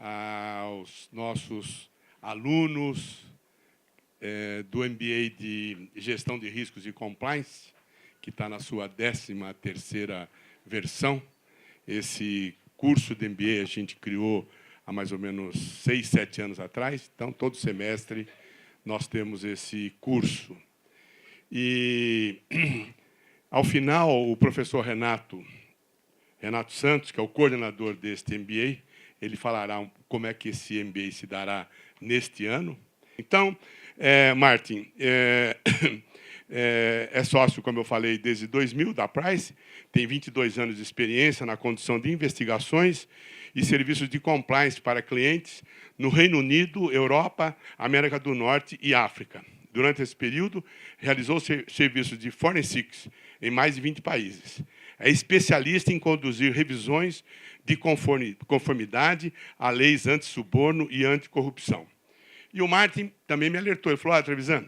aos nossos alunos do MBA de Gestão de Riscos e Compliance, que está na sua 13ª versão. Esse curso de MBA a gente criou há mais ou menos 6, 7 anos atrás. Então, todo semestre, nós temos esse curso. E, ao final, o professor Renato Santos, que é o coordenador deste MBA, ele falará como é que esse MBA se dará neste ano. Então, Martin, é sócio, como eu falei, desde 2000 da Price, tem 22 anos de experiência na condução de investigações e serviços de compliance para clientes no Reino Unido, Europa, América do Norte e África. Durante esse período, realizou serviços de forensics em mais de 20 países. É especialista em conduzir revisões de conformidade a leis anti-suborno e anticorrupção. E o Martin também me alertou, ele falou, Trevisan,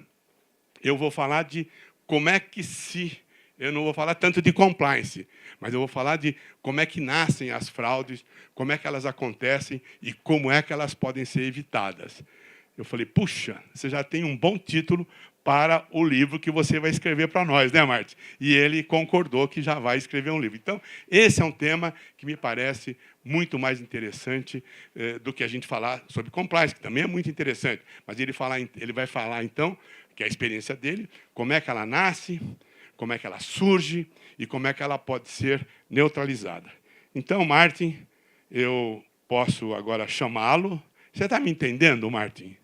eu vou falar de como é que eu não vou falar tanto de compliance, mas eu vou falar de como é que nascem as fraudes, como é que elas acontecem e como é que elas podem ser evitadas. Eu falei, puxa, você já tem um bom título para o livro que você vai escrever para nós, né, Martin? E ele concordou que já vai escrever um livro. Então, esse é um tema que me parece muito mais interessante do que a gente falar sobre compliance, que também é muito interessante. Mas ele vai falar, então, que é a experiência dele, como é que ela nasce, como é que ela surge e como é que ela pode ser neutralizada. Então, Martin, eu posso agora chamá-lo. Você está me entendendo, Martin?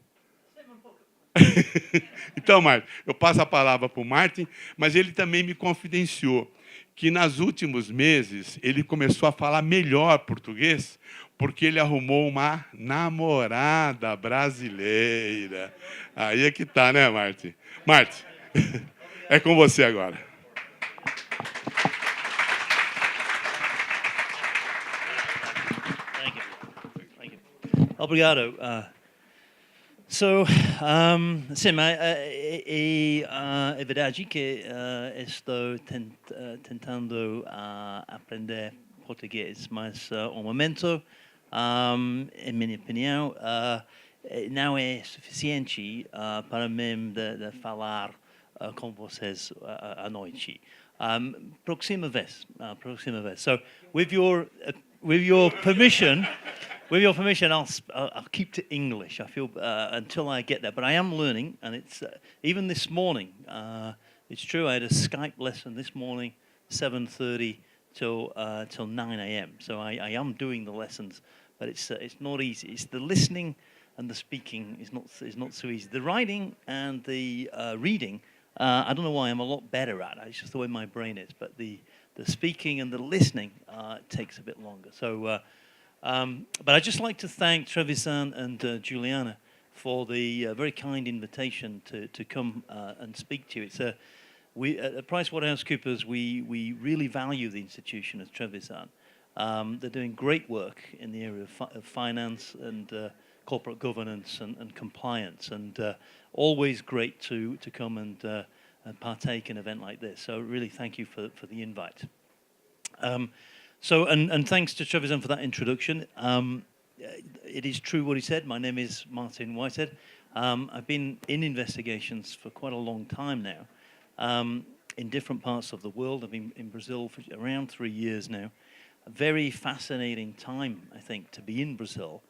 Então, Martin, eu passo a palavra para o Martin, mas ele também me confidenciou que, nos últimos meses, ele começou a falar melhor português porque ele arrumou uma namorada brasileira. Aí é que está, né, Martin? Martin, é com você agora. Thank you. Obrigado. Sim, é verdade que estou tentando aprender português, mas, ao momento, em minha opinião, não é suficiente para mim de falar com vocês à noite. Próxima vez. So, with your permission, I'll keep to English. I feel until I get there, but I am learning, and it's even this morning. It's true. I had a Skype lesson this morning, 7:30 till 9 a.m. So I am doing the lessons, but it's not easy. It's the listening and the speaking is not so easy. The writing and the reading, I don't know why I'm a lot better at. It's just the way my brain is. But the speaking and the listening takes a bit longer. So. But I'd just like to thank Trevisan and Juliana for the very kind invitation to come and speak to you. It's we at PricewaterhouseCoopers we really value the institution of Trevisan. They're doing great work in the area of finance and corporate governance and compliance, and always great to come and partake in an event like this. So really thank you for the invite. So, and thanks to Trevisan for that introduction. It is true what he said. My name is Martin Whitehead. I've been in investigations for quite a long time now, in different parts of the world. I've been in Brazil for around 3 years now. A very fascinating time, I think, to be in Brazil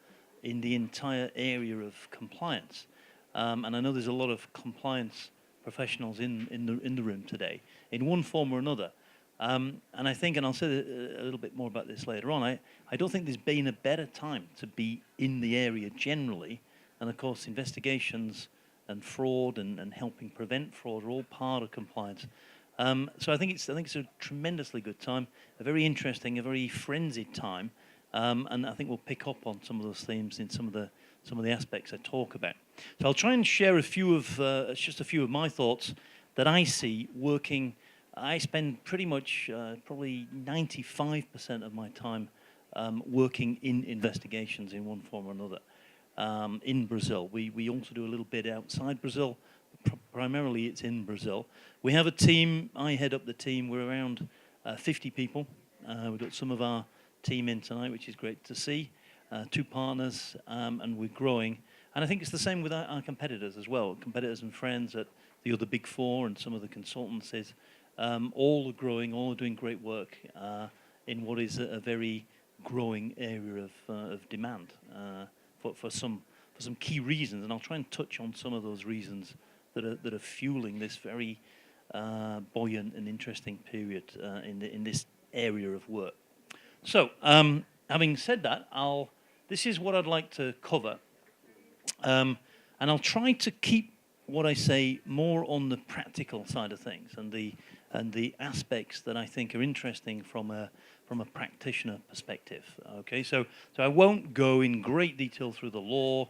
in the entire area of compliance. And I know there's a lot of compliance professionals in the room today, in one form or another. And I think, and I'll say a little bit more about this later on, I don't think there's been a better time to be in the area generally. And of course, investigations and fraud and helping prevent fraud are all part of compliance. So I think it's a tremendously good time, a very interesting, a very frenzied time. And I think we'll pick up on some of those themes in some of the aspects I talk about. So I'll try and share just a few of my thoughts that I see working. I spend pretty much probably 95% of my time working in investigations in one form or another in Brazil. We also do a little bit outside Brazil. Primarily it's in Brazil. We have a team. I head up the team. We're around 50 people. We've got some of our team in tonight, which is great to see. two partners, and we're growing. And I think it's the same with our competitors as well. Competitors and friends at the other big four and some of the consultancies, all are growing, all are doing great work in what is a very growing area of demand for some key reasons. And I'll try and touch on some of those reasons that are fueling this very buoyant and interesting period in this area of work. So, having said that, this is what I'd like to cover. And I'll try to keep what I say more on the practical side of things and the aspects that I think are interesting from a practitioner perspective. Okay, so I won't go in great detail through the law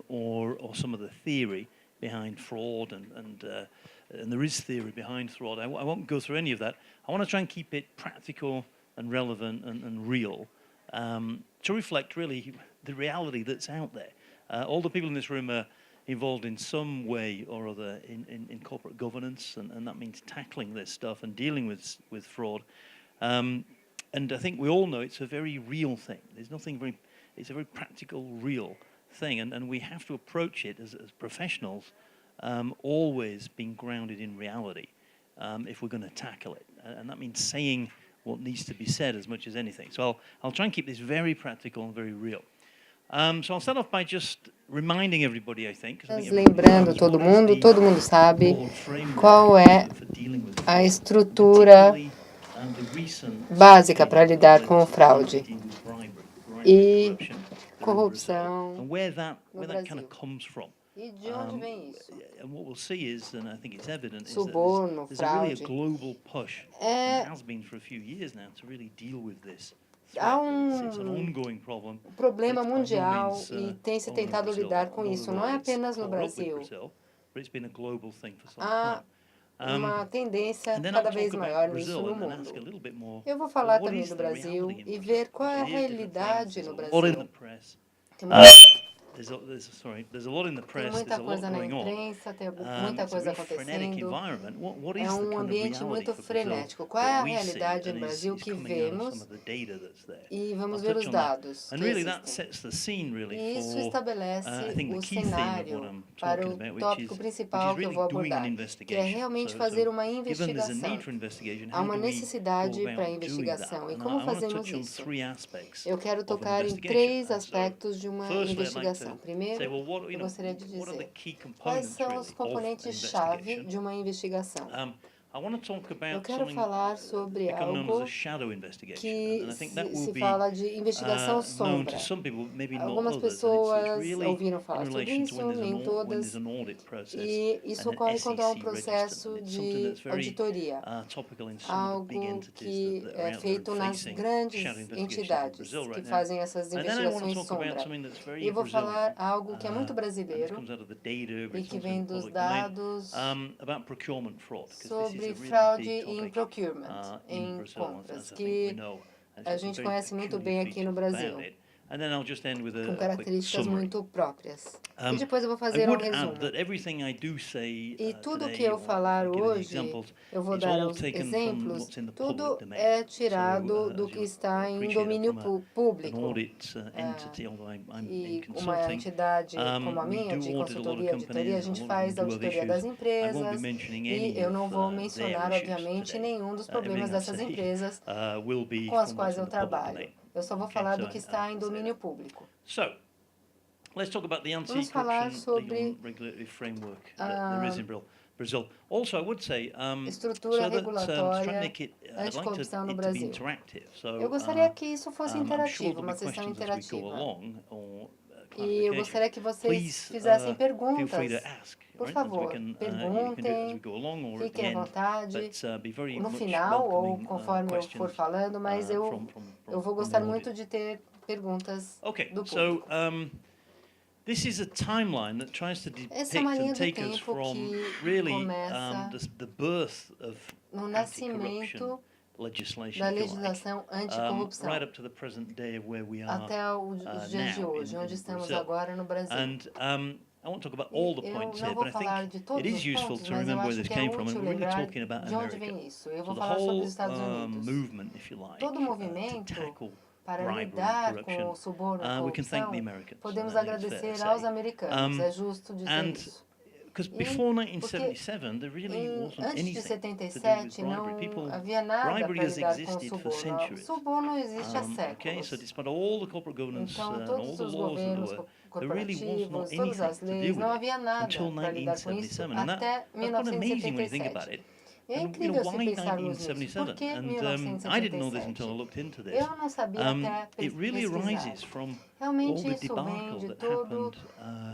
or some of the theory behind fraud, and there is theory behind fraud. I won't go through any of that. I want to try and keep it practical and relevant and real to reflect really the reality that's out there. All the people in this room are involved in some way or other in corporate governance, and that means tackling this stuff and dealing with fraud. And I think we all know it's a very real thing. There's nothing it's a very practical, real thing, and we have to approach it as professionals, always being grounded in reality if we're going to tackle it. And that means saying what needs to be said as much as anything. So I'll try and keep this very practical and very real. So I'll start off by just reminding everybody, I think. Lembrando todo mundo sabe qual é a estrutura básica para lidar com fraude e corrupção no Brasil. E de onde vem isso? Suborno, fraude. Há um problema mundial e tem se tentado lidar com isso, não é apenas no Brasil. Há uma tendência cada vez maior nisso no mundo. Eu vou falar também do Brasil e ver qual é a realidade no Brasil. Tem muita coisa na imprensa, tem muita coisa acontecendo. É um ambiente muito frenético. Qual é a realidade no Brasil que vemos? E vamos ver os dados que existem. E isso estabelece o cenário para o tópico principal que eu vou abordar, que é realmente fazer uma investigação. Há uma necessidade para a investigação. E como fazemos isso? Eu quero tocar em 3 aspectos de uma investigação. Primeiro, eu gostaria de dizer quais são os componentes-chave de uma investigação. Eu quero falar sobre algo que se fala de investigação sombra. Algumas pessoas ouviram falar sobre isso, nem todas, e isso ocorre quando há um processo de auditoria, algo que é feito nas grandes entidades que fazem essas investigações sombra. E eu vou falar algo que é muito brasileiro e que vem dos dados sobre fraude em procurement, em compras, que a gente conhece muito bem aqui no Brasil, com características muito próprias. E depois eu vou fazer um resumo. E tudo que eu falar hoje, eu vou dar os exemplos, tudo é tirado do que está em domínio público. E uma entidade como a minha, de consultoria e auditoria, a gente faz auditoria das empresas, e eu não vou mencionar, obviamente, nenhum dos problemas dessas empresas com as quais eu trabalho. Eu só vou falar do que está em domínio público. Vamos falar sobre estrutura regulatória anticorrupção no Brasil. Eu gostaria que isso fosse interativo, uma sessão interativa. E eu gostaria que vocês fizessem perguntas. Por favor, perguntem, fiquem à vontade, no final ou conforme eu for falando, mas eu vou gostar muito de ter perguntas do público. Essa é uma linha do tempo que começa no nascimento da legislação anticorrupção até os dias de hoje, onde estamos agora no Brasil. Eu não vou falar de todos os pontos, mas eu acho que é útil lembrar de onde vem isso. Eu vou falar sobre os Estados Unidos. Todo movimento para lidar com o suborno e corrupção, podemos agradecer aos americanos. É justo dizer isso. Because before 1977, there really wasn't Antes de anything 77 não havia nada para lidar com o suborno. O suborno existe há séculos. So despite all the corporate governance Então, and all todos the os laws that governos there really was not corporativos, todas as anything to leis, do não with havia it nada until para lidar com isso 1977. And até that's quite amazing when you think about 1977. it. E é incrível se Why pensarmos nisso. Por que 1977? I didn't know this until I 1977? looked into this. Eu não sabia até It really arises pesquisar. from all Realmente the isso vem debacle de that todo happened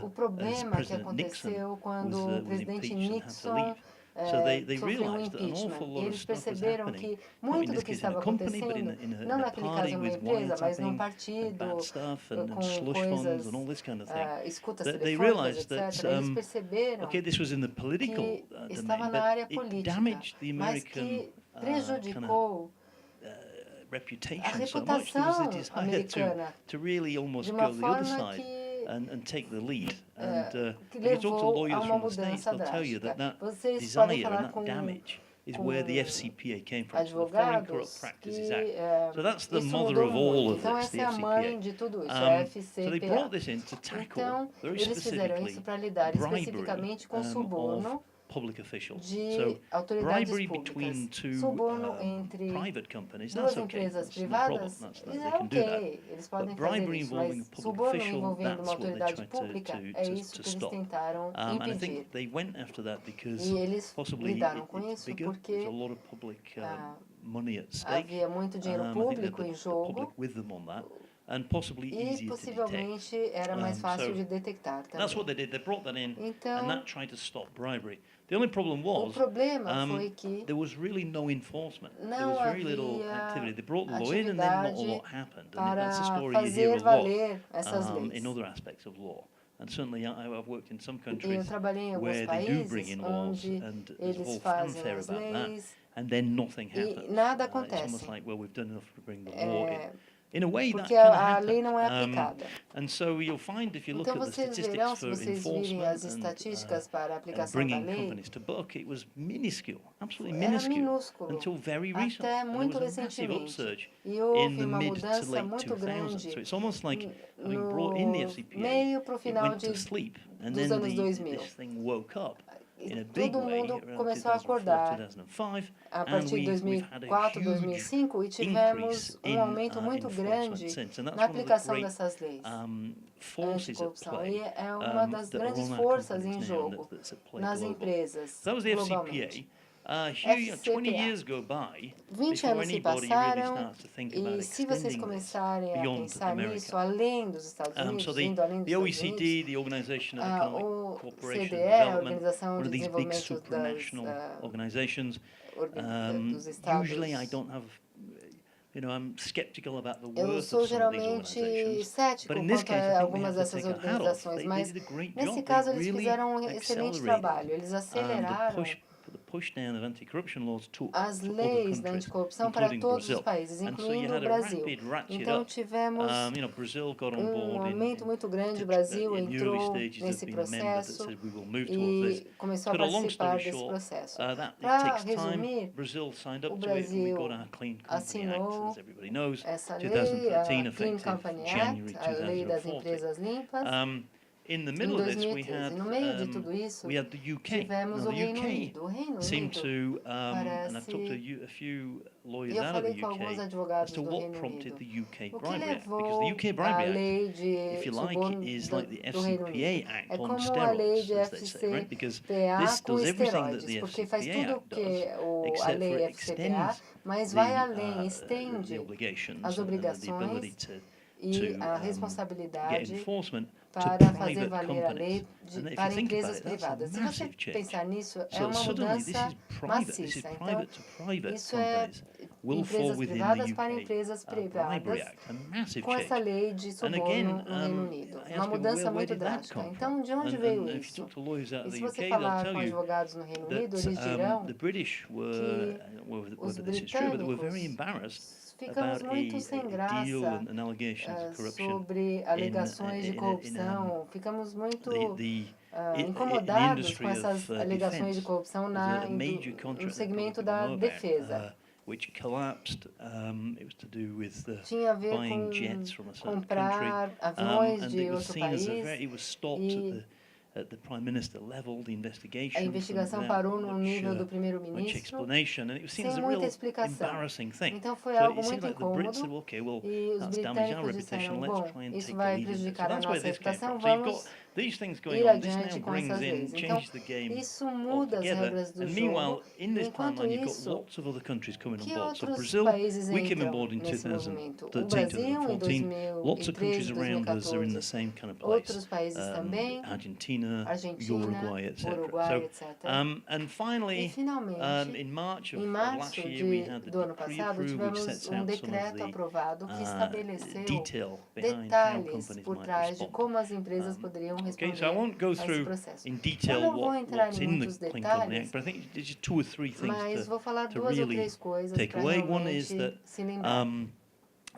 o as problema que President aconteceu Nixon quando o was presidente impeached and had to Nixon leave. So they sofreu realized that an impeachment. awful E lot of eles stuff was perceberam happening, que not in muito do this que case in estava a company, but acontecendo, in não a naquele caso party uma with empresa, mas num wiretapping and partido, bad stuff and com slush funds coisas, and all this kind of thing. escutas They telefônicas, realized that, etc. Eles perceberam okay, this was in the political que domain, estava na but área it política, damaged the mas American que kind prejudicou of a reputation so much. There was a reputação desire americana to really almost de go uma the other forma side que and take the lead. And que if you talk to levou a lawyers uma from the States, mudança they'll tell you drástica. that Vocês desire podem falar and that com damage is where the FCPA came from, so the Foreign Corrupt advogados Practices que Act. So that's the isso mother mudou of all muito. of Então this, essa the é a mãe FCPA. de tudo isso, a So they FCPA. brought this in to tackle Então, very eles fizeram specifically isso para lidar bribery especificamente com of suborno public officials. de So autoridades bribery between públicas. two Suborno entre private companies, duas that's okay. empresas That's no problem. privadas, They é can do that. ok, eles podem But fazer bribery isso, involving mas a public suborno official, envolvendo that's uma what they autoridade tried pública, é isso to que eles stop. tentaram And I impedir. think they went after that because E eles possibly lidaram com it's isso bigger. porque There's a lot of public money at stake. havia muito dinheiro I think público that em the jogo public with them on that, and possibly e easier to detect. possivelmente era mais fácil So de detectar that's what também. they did. They brought that in, and Então, that tried to stop bribery. The only problem o was problema foi que there was really no enforcement. There não was very little havia activity. They brought the law in, and then not a atividade lot happened. And that's a para story you hear fazer a lot valer essas leis. in other aspects of law. And certainly, I've worked in some E eu countries trabalhei em alguns where they do bring países in laws, onde and there's a eles whole fazem fanfare as about that, leis and then nothing happens. e nada It's almost acontece. like, well, we've done enough to bring the law in. In a way, that Porque kind of a lei happened. não é aplicada. And so you'll find if you look Então at the vocês statistics verão, se for vocês virem enforcement as estatísticas para a and aplicação da bringing lei, companies to book, it was minuscule, absolutely era minuscule, minúsculo until very recently. até And there muito was a massive recentemente. upsurge E in houve the uma mid to mudança late muito 2000s. grande So it's almost like having no brought in the FCPA, meio para o it final went to sleep, and dos then anos 2000. this thing woke up in a E big todo way mundo around começou a 2004, acordar 2005, a and partir de we've had a 2004, huge 2005 e increase tivemos in aumento muito grande enforcement since, and that's na one of the aplicação great dessas leis forces at anticorrupção. play E é uma das that are grandes on our forças companies em now jogo that's at play nas globally. empresas So that was the globalmente. FCPA. 20 years go by 20 before anos se anybody really passaram starts to think about e se vocês extending this começarem a beyond pensar nisso, America. além dos Estados Unidos, So indo além dos the Estados Unidos, OECD, the Organization of Economic o Cooperation CDE, and a Development, Organização one de of these big Desenvolvimento supranational organizations. dos Estados. Usually I don't have, I'm skeptical about the Eu worth sou of some of these geralmente organizations. cético But in this quanto case, I a think we algumas have to dessas take our hat off. organizações, They mas did a great nesse job. caso They eles really fizeram um excelente accelerated trabalho. Eles aceleraram the push down of anti-corruption laws to as other leis da countries, anticorrupção para including todos os Brazil. países, And so you incluindo o had a Brasil. rapid ratchet Então up. tivemos Brazil got on board aumento muito grande. O in Brasil early entrou stages nesse of being a member that processo said we will move towards this. e começou a Cut a long participar story desse short, processo. it Para takes time. resumir, Brazil signed o up to it, and we Brasil got our Clean Company Act, assinou as everybody knows, essa lei, 2013, a Clean effective Company January Act, a lei das 2014. empresas limpas. In the Em middle of this, we 2013, had no meio de tudo isso, we had the UK. tivemos Now, o the Reino UK Unido. O Reino seemed Unido to, and I've talked to parece... a few lawyers E eu out of falei the com alguns UK as advogados to do what Reino prompted Unido. the UK O que Bribery Act, because levou the UK a Bribery Act, lei de if you like, suborno is like the do Reino Unido. FCPA Act É on como a lei steroids, de as they say, right? Because FCPA this com does everything that esteroides, the porque faz FCPA tudo Act que does, a except lei for it FCPA, extends mas the, vai além, the estende obligations as and the ability obrigações to e a get responsabilidade enforcement para to fazer private valer a lei companies. And if para you think empresas about it, that's a privadas. Se você massive change. pensar nisso, é So uma suddenly this mudança is private. This is maciça. Então, private to private isso é companies will fall empresas within privadas the para UK empresas Bribery privadas Act. A massive com essa change. lei de And suborno again, no Reino Unido. I Uma ask people, mudança where muito did that drástica. come Então, from? de onde veio If you isso? talk to lawyers out E of se the você UK, they'll falar tell com you advogados no Reino Unido, that eles dirão the British were, que os whether this is true, but they were very britânicos embarrassed ficamos about muito sem a graça deal and allegations of corruption sobre alegações de corrupção. Ficamos muito in incomodados industry com essas of alegações de defense. corrupção There's a major no contract that segmento people da know about, defesa. which collapsed. It was to do with tinha a ver buying com jets from a certain comprar country, aviões and de it was outro seen as país, it was stopped at the prime minister level, the investigation. A investigação parou no nível do primeiro-ministro, explanation, and it was seen as sem a muita real explicação. embarrassing thing. Então foi So algo it seems muito like the Brits said, incômodo, okay, well, e os that's damaged our britânicos reputation. disseram, Let's bom, try and isso take the vai lead in this. So prejudicar a that's where nossa this came reputação, from. So you've got vamos these things going ir on. This adiante now com brings essas in, leis. Então, changes the game isso muda as altogether. regras do And jogo. meanwhile, in this Enquanto timeline, you've got isso, lots of other countries coming on que board. So outros Brazil, países we came on entram board in nesse movimento? O 2013, Brasil, em 2014. Lots of countries 2013, around us are in the 2014. same kind of place. Outros países também, Argentina, Argentina, Uruguay, etc. Uruguai, etc. And finally, E finalmente, in March of em last março year, we had the do ano decree passado, approved, which sets tivemos um out some of decreto aprovado que estabeleceu detail behind how detalhes companies por might trás de respond. como as empresas poderiam Okay, responder so I won't go a esse through processo. in Eu detail não vou entrar what's em in the muitos Clean Company detalhes, Act, but I think there's just 2 or 3 things mas vou falar to duas ou really três coisas take para away. One is realmente that se lembrar.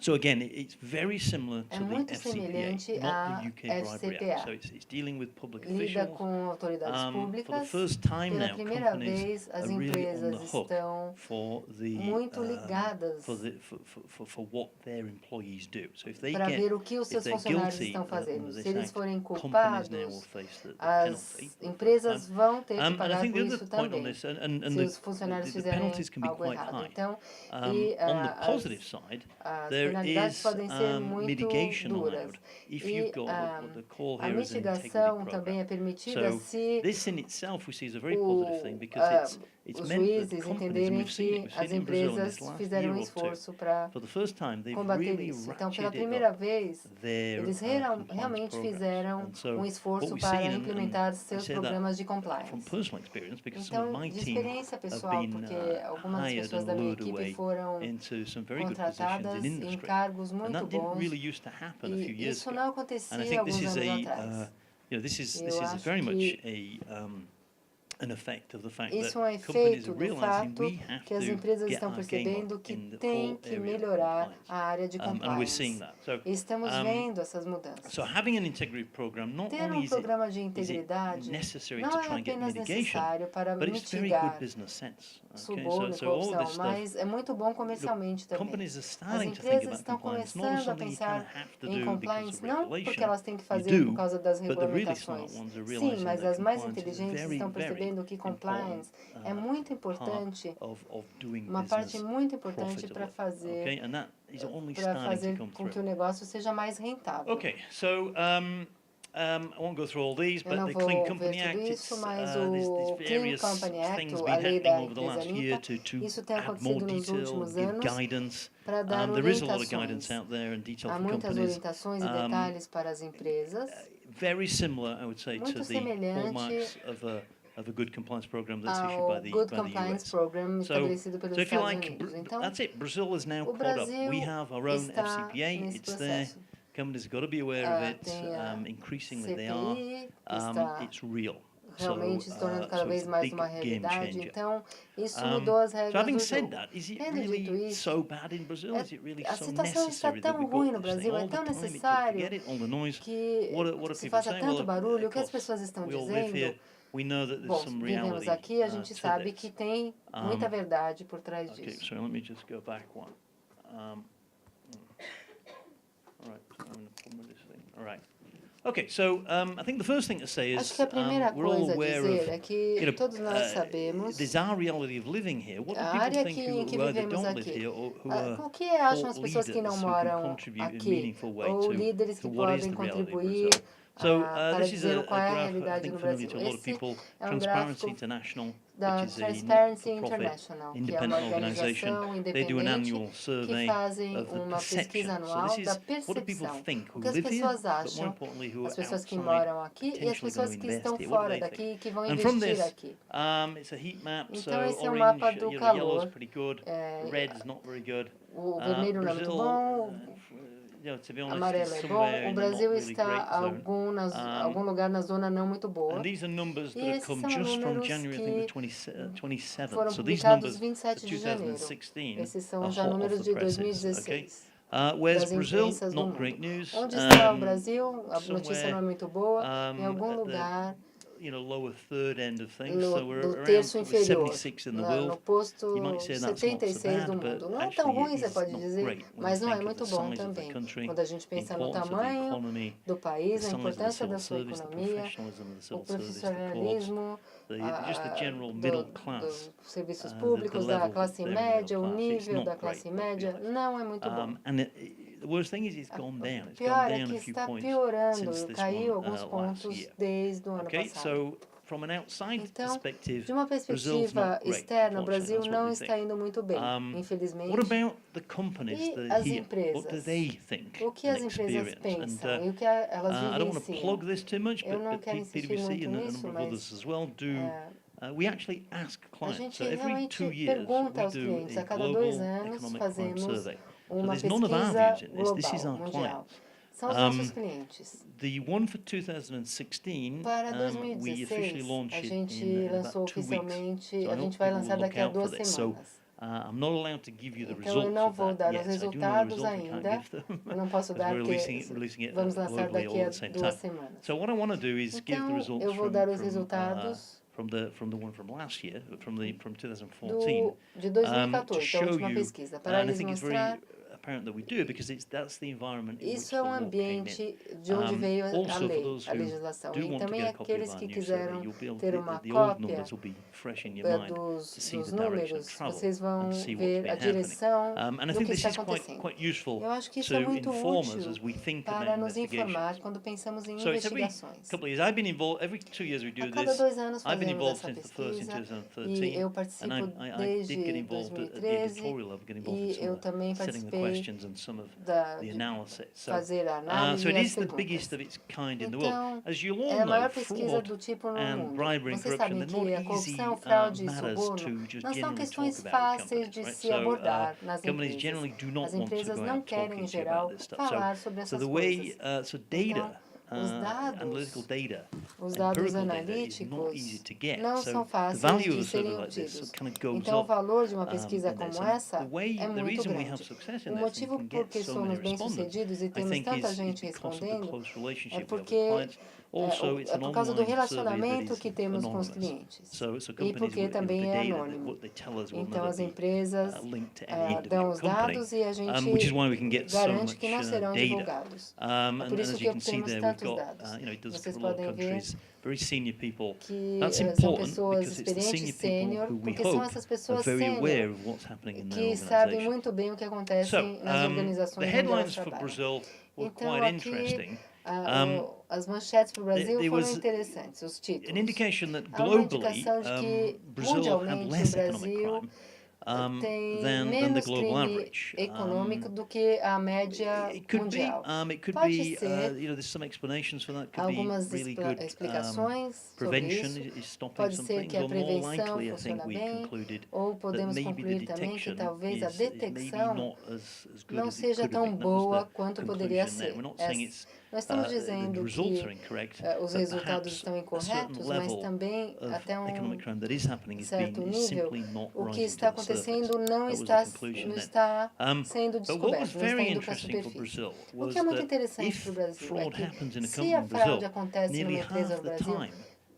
so again, it's very similar É to the muito FCPA, semelhante not à the UK Bribery FCPA. Act. So it's dealing with public Lida officials. com autoridades For the públicas. first time Pela now, primeira companies vez, as are really on the empresas hook estão for the muito ligadas for what their employees do. So if they para get ver o que os seus funcionários guilty estão fazendo. under Se this eles act, forem companies now will culpados, face the as penalty. empresas vão ter que And I pagar think por the other isso point on também, this, and se os funcionários the fizerem penalties can be algo quite errado. high. Então, On the positive side, as there penalidades is podem ser muito mitigation duras. allowed if E you've got what they call a here is an integrity mitigação também program. é permitida So se this in itself we see as a very positive thing because it's os meant that juízes companies, and entenderem we've seen que it as in Brazil in empresas this last fizeram year or two. esforço para For the first time, they've combater really isso. Então, pela ratcheted primeira up vez, their eles compliance realmente programs. fizeram And so what esforço we've para seen, implementar I seus say that programas de from compliance. personal experience, because some of Então, my de team experiência have pessoal, been porque algumas das hired pessoas and da minha lured equipe away foram into some very good positions contratadas in em industry. cargos And muito that didn't bons, really used to happen a few e years isso ago. não And I acontecia think alguns this is anos atrás. this is Eu a acho very much que an effect of the fact isso that é um companies efeito are do realizing fato we have que as to empresas get estão our game percebendo up que in the tem whole que area of melhorar compliance. a área de And we're seeing compliance. that. So, E estamos vendo essas mudanças. so having an integrity program, not Ter only is programa de it integridade necessary não to é try and get apenas mitigation, necessário para but it's very mitigar good business sense. Okay? suborno e So all of corrupção, this stuff, mas é muito bom comercialmente também. companies are As starting to think empresas about estão compliance, not as começando a something you kind of pensar have to em do because compliance, of não porque regulation. elas têm que You fazer do, por causa das but the really smart regulamentações. ones are Sim, realizing mas that as mais compliance is inteligentes very, estão very percebendo que compliance é muito importante, of doing uma parte business muito importante para profitably. Okay? And that is only starting to come com que o through. negócio seja mais rentável. Okay, so I won't go through all these, Eu but não the vou Clean ver Company tudo Act, isso, mas there's o Clean various Company Act, things a been lei happening da over the empresa last year limpa, to isso tem add more acontecido nos detail últimos and give anos guidance. para dar There is a lot of orientações. guidance out there and detail Há for muitas companies. orientações e detalhes para as empresas, Very similar, I would say, to muito the hallmarks of a good compliance program that's issued ao by the Good Compliance US. Program So estabelecido pelos if you Estados like, Unidos. Então, that's it. Brazil is now o caught up. Brasil We have our own está FCPA. nesse It's there. processo. Companies have got to be aware of it. Tem a Increasingly they are. CPI, que está It's real. realmente se tornando cada vez it's a mais big uma game realidade. changer. Então, isso mudou as So regras having do said jogo. that, is it Tendo dito really isso, so bad in Brazil? Is it really a so situação está necessary that tão we've ruim no got this thing Brasil, é all the tão time? necessário Forget it, all the noise. que What are se people faça saying? tanto Well, barulho. O of que as course, pessoas estão we all live dizendo? here. We know that there's Bom, some vivemos reality aqui, a gente to sabe this. que tem muita verdade por trás Okay, disso. so let me just go back one. All right, I'm going to put this thing. All right. Okay, so I think the first thing to say Acho is que a primeira we're all coisa a aware dizer of, é que todos nós sabemos there's our reality of living here. What do a people área think em que who either vivemos don't live aqui. here or who are O que acham as thought pessoas que não leaders who can moram contribute in a aqui, meaningful way ou líderes to que what is podem the reality of contribuir Brazil? So para this is dizer a qual é a graph I realidade think no familiar Brasil? to a lot of Esse people. é Transparency gráfico International, da which is a Transparency not-for-profit International, que é uma independent organization. organização They do an independente annual que survey fazem of the uma pesquisa perception. So anual this is da what do people percepção. think O who que as live here, pessoas but more acham, importantly who are as pessoas que outside, moram aqui e as potentially pessoas going to que invest estão here. What do fora they daqui think? e que vão And from investir this, aqui. it's a heat map. So Então esse é o orange, mapa do yellow is calor. pretty good. Red is not very good. O vermelho não é muito bom. To be honest, Amarelo it's é somewhere bom. O in a not Brasil really está great zone. algum lugar na zona não muito boa. And these are numbers that E have esses come são just from números January, I think, the que 27th. foram So these publicados numbers 27 de janeiro. 2016 Esses são are já hot números off de the presses, 2016. okay? Whereas Das Brazil, imprensas do not mundo. great news. Onde está o Brasil? A notícia não é muito boa. Em algum lugar lower third end of things, no, so we're do around terço inferior, 76 in the no world. posto You might say that's not so 76 do bad, mundo. but Não é tão actually ruim, it você is pode not dizer, great when you mas não é think of muito the bom size of the também. country, Quando a gente the pensa no importance of the tamanho economy, do the país, a size of the importância da civil sua service, the economia, professionalism of the o civil service, the courts, profissionalismo, just the general middle class, dos serviços the públicos, da level classe there in the middle média, o class. It's nível not da great, classe let's be média, honest. não é muito bom. And the worst thing is it's gone down. O It's pior gone é down que a few está points piorando, since this caiu one alguns last pontos year. desde o ano Okay, passado. so from an outside Então, perspective, de uma Brazil's perspectiva not great, externa, o unfortunately. Brasil That's what não they está think. indo muito bem, What infelizmente. about the companies E that are as here? What do empresas? they think O que and as empresas experience? pensam e o que elas I don't want to vivenciam? plug this too much, Eu não but quero insistir PwC muito and a nisso, number of others mas as well do. We actually ask a clients. gente So every realmente 2 years pergunta we aos do clientes. a A cada global 2 anos economic climate fazemos survey. So uma there's none of our pesquisa views in this. This is global, our mundial. clients. São os nossos clientes. The one for 2016, Para we officially 2016, launched a it gente in lançou about 2 weeks. oficialmente, So a I gente hope vai people lançar will look daqui a out for 2 this. So semanas. I'm not allowed to give you the Então eu results não of vou that dar yet. os I do know the resultados results, we can't ainda. give them. Eu não posso dar We're porque releasing it vamos lançar globally daqui all a at the same 2 time. semanas. So what I want to do is give the Então results eu vou dar os resultados from the one from last year, from 2014, de to 2014, da show última you, pesquisa, para and I lhes think it's mostrar. very apparent that we do it because that's the environment in which Isso the é um law came in. ambiente de onde veio a Also, for lei, those a who legislação. do E want to também get a copy of aqueles our que new survey, quiseram you'll be able ter uma the old cópia numbers will be fresh in your mind to see dos the direction of números, travel vocês vão and see what's ver been a happening. direção And I do think que this está is acontecendo. quite useful Eu acho que isso to é muito inform us útil as we think para about nos informar investigations. quando pensamos em So it's every investigações. couple of years. I've been involved. Every 2 years we do A cada this. 2 anos I've been fazemos involved essa since the first in pesquisa 2013, e eu and participo I did get desde involved at the 2013 editorial level, get involved in e some eu of the também setting the participei questions and some of da, the de analysis. So, fazer a análise so it e as is the perguntas. biggest of its kind in the world. Então, As you'll é all a know, maior pesquisa fraud do tipo no and mundo. bribery and Vocês corruption, sabem they're not que a easy corrupção, fraude e matters suborno to just não são genuinely questões talk about fáceis companies, de right? se So abordar nas companies generally empresas. do not As want to empresas go não out querem, em talking to you geral, about this stuff. falar sobre So essas the way, coisas. so data, Então, os dados, analytical data, os dados empirical data is not easy analíticos to get. não So são the fáceis value of de a survey serem like this obtidos. kind of goes Então, o up valor de uma pesquisa in this. como And essa the way, é the muito reason we have grande. success O in this and motivo can por get que so somos many respondents, bem-sucedidos e I temos think tanta is gente because of the respondendo close é relationship we have with porque clients. Also, it's é an por causa do online survey that relacionamento is que temos com os anonymous. clientes. So E companies, porque the também é data that anônimo. what they tell us will Então, never as be empresas linked to any dão individual os company, dados e a gente which is why we can get so garante much que não serão data. divulgados. É And por isso as que you can see temos there, we've tantos got, dados. it does Vocês cover a lot of podem ver countries, very senior people. que That's são important pessoas because it's the senior experientes people sênior, who we porque são hope essas are pessoas very aware sênior of what's happening in their que sabem organization. muito bem o que So, acontece nas the organizações onde elas headlines for trabalham. Brazil were Então, quite aqui, interesting. as manchetes para o Brasil there foram was interessantes, os títulos. An indication that Há uma globally, indicação de que, Brazil had mundialmente, o less economic Brasil crime tem than the menos global crime average. econômico do que a média It could be, mundial. it could Pode be, ser, there's some explanations for that. Could algumas be really good explicações sobre prevention isso. is stopping Pode some ser things, que a or more prevenção likely, I funciona think we bem, concluded ou that podemos maybe the concluir também que detection talvez a is maybe detecção not as good não as it seja could have tão been. That was boa the quanto poderia conclusion there. ser. We're not saying it's Nós estamos the dizendo results are que incorrect, os but resultados perhaps estão a certain incorretos, mas level também até economic crime that is happening is certo nível, simply not o que rising está to the surface. acontecendo não That was está, the conclusion não then. está sendo But what was descoberto, não está very indo para a interesting for superfície. Brazil O was que é muito that interessante para o if Brasil é fraud happens in que a se company a in Brazil, fraude acontece nearly numa empresa half no the Brasil, time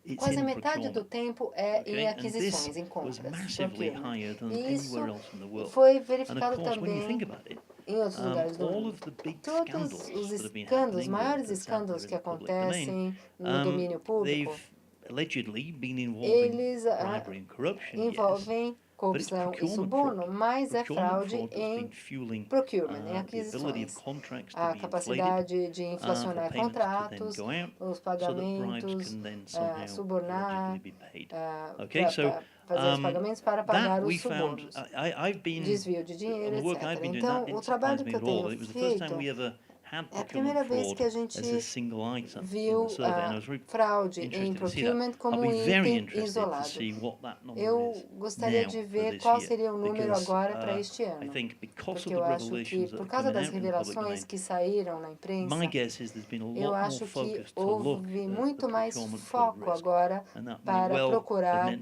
it's quase a in metade do procurement. tempo é Okay? em And this aquisições, em was compras, massively procurement. higher than E isso anywhere else in the world. foi And of verificado course, when you também think about it, em outros lugares do all mundo. of the big Todos scandals os that have been escândalos, happening, maiores that's out there escândalos in que the public domain, acontecem no domínio público, they've allegedly been involving eles bribery and corruption, yes, envolvem corrupção e suborno, mas é fraude em procurement, em aquisições. A capacidade de inflacionar contratos, os pagamentos, subornar, fazer os pagamentos para pagar os subornos, desvio de dinheiro, etc. Então, o trabalho que eu tenho feito é a primeira vez que a gente viu a fraude em procurement como um item isolado. Eu gostaria de ver qual seria o número agora para este ano, porque eu acho que, por causa das revelações que saíram na imprensa, eu acho que houve muito mais foco agora para procurar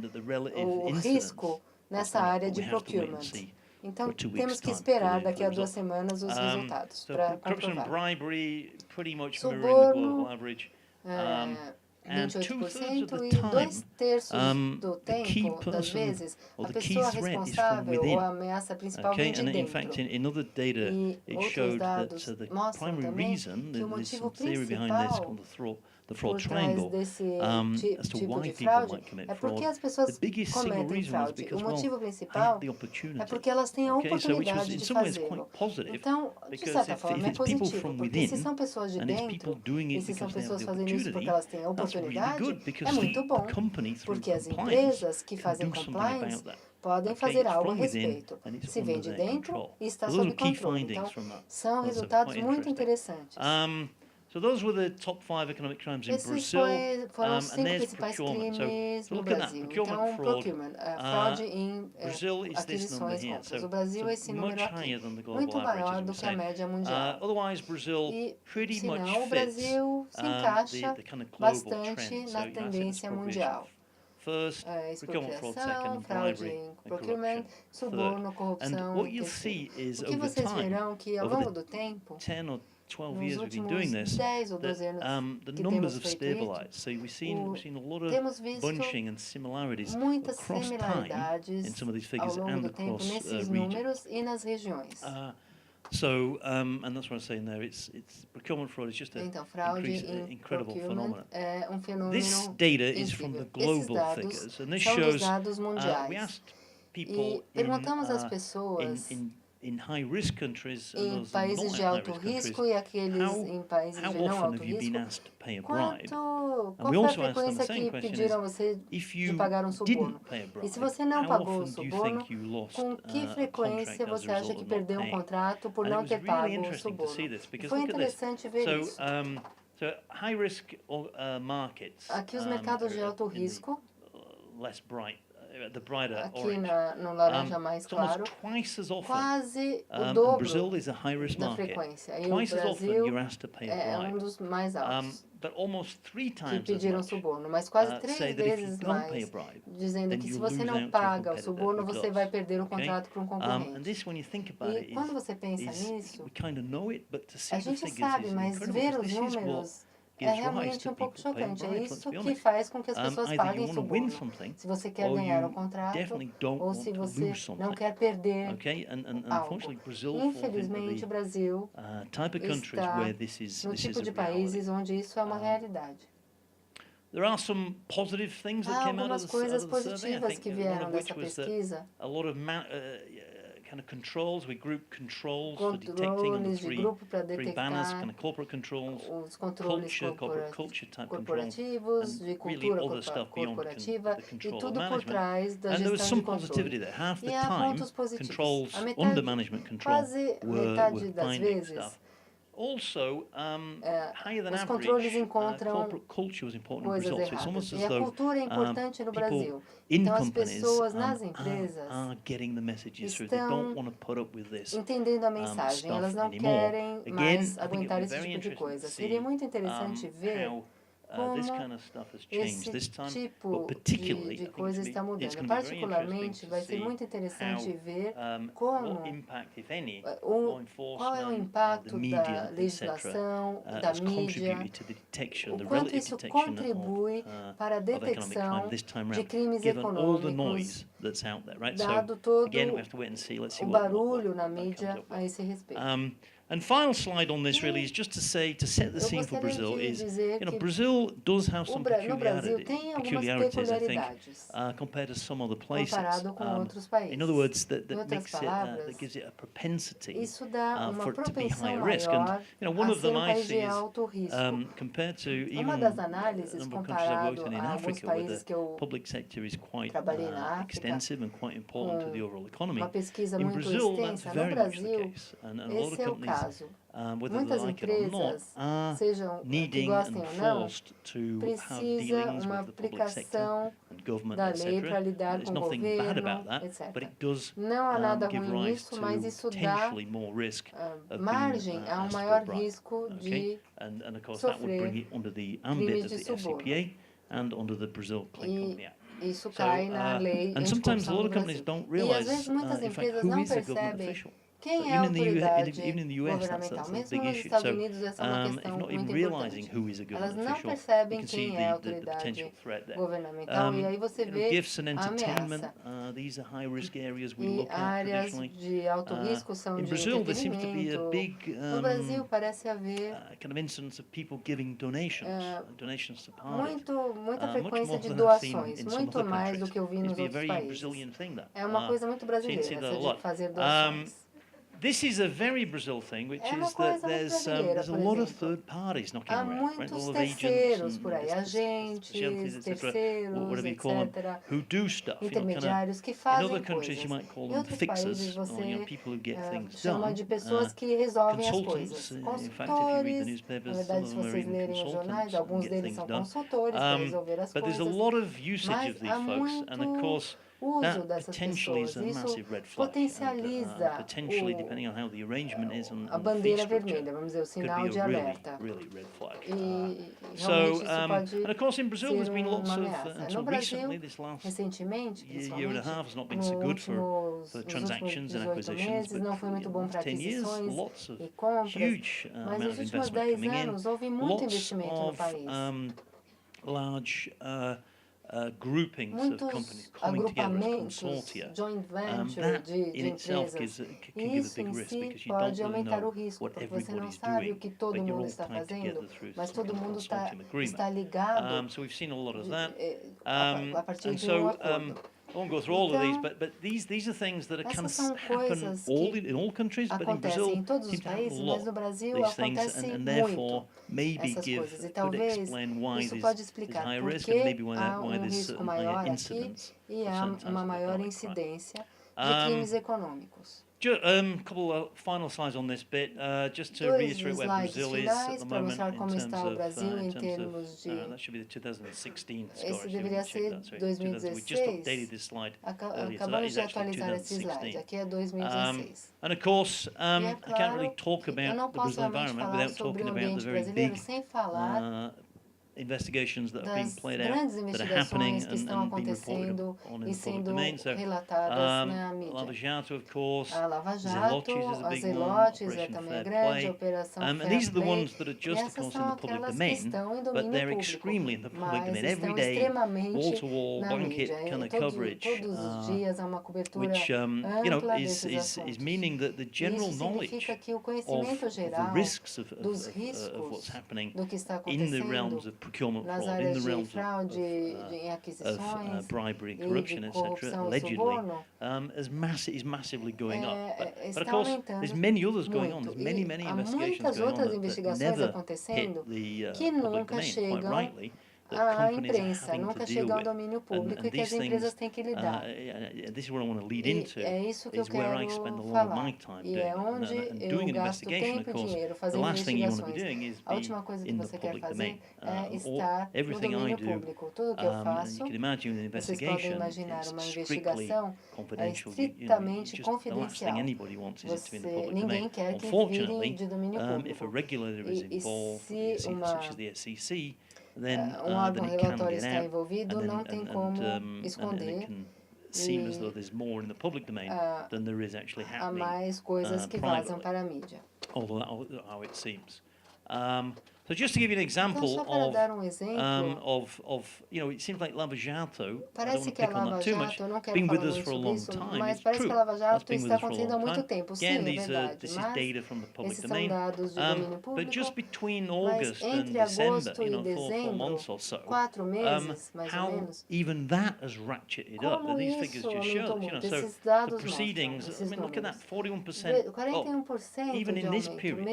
o risco nessa área de procurement. Então, temos que esperar daqui a 2 semanas os resultados para comprovar. Suborno, 28% e 2/3 do tempo, das vezes, a pessoa responsável ou a ameaça principal vem de dentro. E outros dados mostram também que o motivo principal por trás desse tipo de fraude é porque as pessoas cometem fraude. O motivo principal é porque elas têm a oportunidade de fazê-lo. Então, de certa forma, é positivo, porque se são pessoas de dentro e se são pessoas fazendo isso porque elas têm a oportunidade, é muito bom, porque as empresas que fazem compliance podem fazer algo a respeito. Se vem de dentro, está sob controle. Então, são resultados muito interessantes. Esses foram os 5 principais crimes no Brasil. Então, procurement, fraude em aquisições e compras. O Brasil é esse número aqui, muito maior do que a média mundial. E, se não, o Brasil se encaixa bastante na tendência mundial. Expropriação, fraude em procurement, suborno, corrupção, terceiro. O que vocês verão que, ao longo do tempo, nos últimos 10 ou 12 anos que temos feito isso, temos visto muitas similaridades ao longo do tempo nesses números e nas regiões. Então, fraude em procurement é um fenômeno incrível. Esses dados são dos dados mundiais. E perguntamos às pessoas em países de alto risco e aqueles em países de não alto risco, qual foi a frequência que pediram a você de pagar um suborno? E se você não pagou o suborno, com que frequência você acha que perdeu um contrato por não ter pago o suborno? E foi interessante ver isso. Aqui os mercados de alto risco, aqui no laranja mais claro, quase o dobro da frequência. E o Brasil é um dos mais altos que pediram suborno, mas quase 3 vezes mais, dizendo que se você não paga o suborno, você vai perder o contrato para um concorrente. E quando você pensa nisso, a gente sabe, mas ver os números é realmente um pouco chocante. É isso que faz com que as pessoas paguem suborno. Se você quer ganhar um contrato ou se você não quer perder algo. Infelizmente, o Brasil está no tipo de países onde isso é uma realidade. Há algumas coisas positivas que vieram dessa pesquisa. Controles de grupo para detectar os controles corporativos, de cultura corporativa e tudo por trás da gestão de controle. E há pontos positivos. Quase metade das vezes, os controles encontram coisas erradas. E a cultura é importante no Brasil. Então, as pessoas nas empresas estão entendendo a mensagem. Elas não querem mais aguentar esse tipo de coisa. Seria muito interessante ver como esse tipo de coisa está mudando. Particularmente, vai ser muito interessante ver qual é o impacto da legislação, da mídia, o quanto isso contribui para a detecção de crimes econômicos, dado todo o barulho na mídia a esse respeito. And final slide on this really is just to set the scene for Brazil is, Brazil does have some peculiarities, I think, compared to some other places. In other words, that makes it, that gives it a propensity for it to be higher risk. And one of them I see is compared to even a number of countries I've worked in Africa, where the public sector is quite extensive and quite important to the overall economy. In Brazil, that's very much the case, and a lot of companies, muitas empresas, sejam que gostem ou não, precisa uma aplicação da lei para lidar com o governo, etc. Não há nada ruim nisso, mas isso dá margem a um maior risco de sofrer crimes de suborno. E isso cai na lei anticorrupção do Brasil. E às vezes muitas empresas não percebem Quem é a autoridade governamental? Mesmo nos Estados Unidos, essa é uma questão muito importante. Elas não percebem quem é a autoridade governamental, e aí você vê a ameaça. E áreas de alto risco são de entretenimento. No Brasil, parece haver muita frequência de doações, muito mais do que eu vi nos outros países. É uma coisa muito brasileira, essa de fazer doações. This is a very Brazil thing, which is that there's a lot of third parties knocking Há around, right? muitos All of terceiros por aí, agentes, terceiros, etc., who do stuff. intermediários que fazem coisas. Em outros países você chama de pessoas que resolvem as coisas. Consultores, na verdade, se vocês lerem os jornais, alguns deles são consultores para resolver as coisas, mas há muito uso dessas pessoas. Isso potencializa a bandeira vermelha, vamos dizer, o sinal de alerta. E realmente isso pode ser uma ameaça. No Brasil, recentemente, principalmente nos últimos 18 meses, não foi muito bom para aquisições e compras, mas nos últimos 10 anos houve muito investimento no país. Muitos agrupamentos, joint venture de empresas, e isso em si pode aumentar o risco, porque você não sabe o que todo mundo está fazendo, mas todo mundo está ligado a partir de um acordo. I won't go through all of these, but these are things that kind of happen in all countries, but in Brazil seem to happen a lot. These things, and therefore maybe could explain why there's higher risk, and maybe why there's higher incidence. E há uma maior incidência de crimes econômicos. A couple of final slides on this bit, just to reiterate where Brazil is at the moment in terms of that should be the 2016 score. Esse deveria ser 2016. We just updated this slide earlier, so that is actually 2016. And of course, I can't really talk about the Brazil environment without talking about the very big investigations that are being played out, that are happening and being reported on in the public domain. So, Lava Jato, of course, Zelotes is a big one, Operation Fair Play. And these are the ones that are just, of course, in the public domain, but they're extremely in the public domain. Every day, wall-to-wall, blanket kind of coverage, which, is meaning that the general knowledge of the risks of what's happening in the realms of procurement fraud, in the realms of bribery, corruption, etc., allegedly, is massively going up. But of course, there's many others going on. There's many investigations going on that never hit the public domain, quite rightly. A imprensa nunca chega ao domínio público e que as empresas têm que lidar. This is what I want to lead into. É isso que eu quero falar. E é onde eu gasto tempo e dinheiro fazendo investigações. A última coisa que você quer fazer é estar no domínio público. Tudo o que eu faço, vocês podem imaginar, uma investigação é estritamente confidencial. Ninguém quer que vire de domínio público. E se um órgão regulatório está envolvido, não tem como esconder. Há mais coisas que vazam para a mídia. So just to give you an example of it seems like Lava Jato, I don't want to pick on that too much, been with us for a long time. Mas parece que a Lava Jato está acontecendo há muito tempo. Sim, é verdade. This is data from the public domain. But just between August and December, 4 months or so, 4 meses, mais ou how menos, even that has ratcheted up. But these figures just show that, so the proceedings, I mean, look at that, 41% up, even in this period,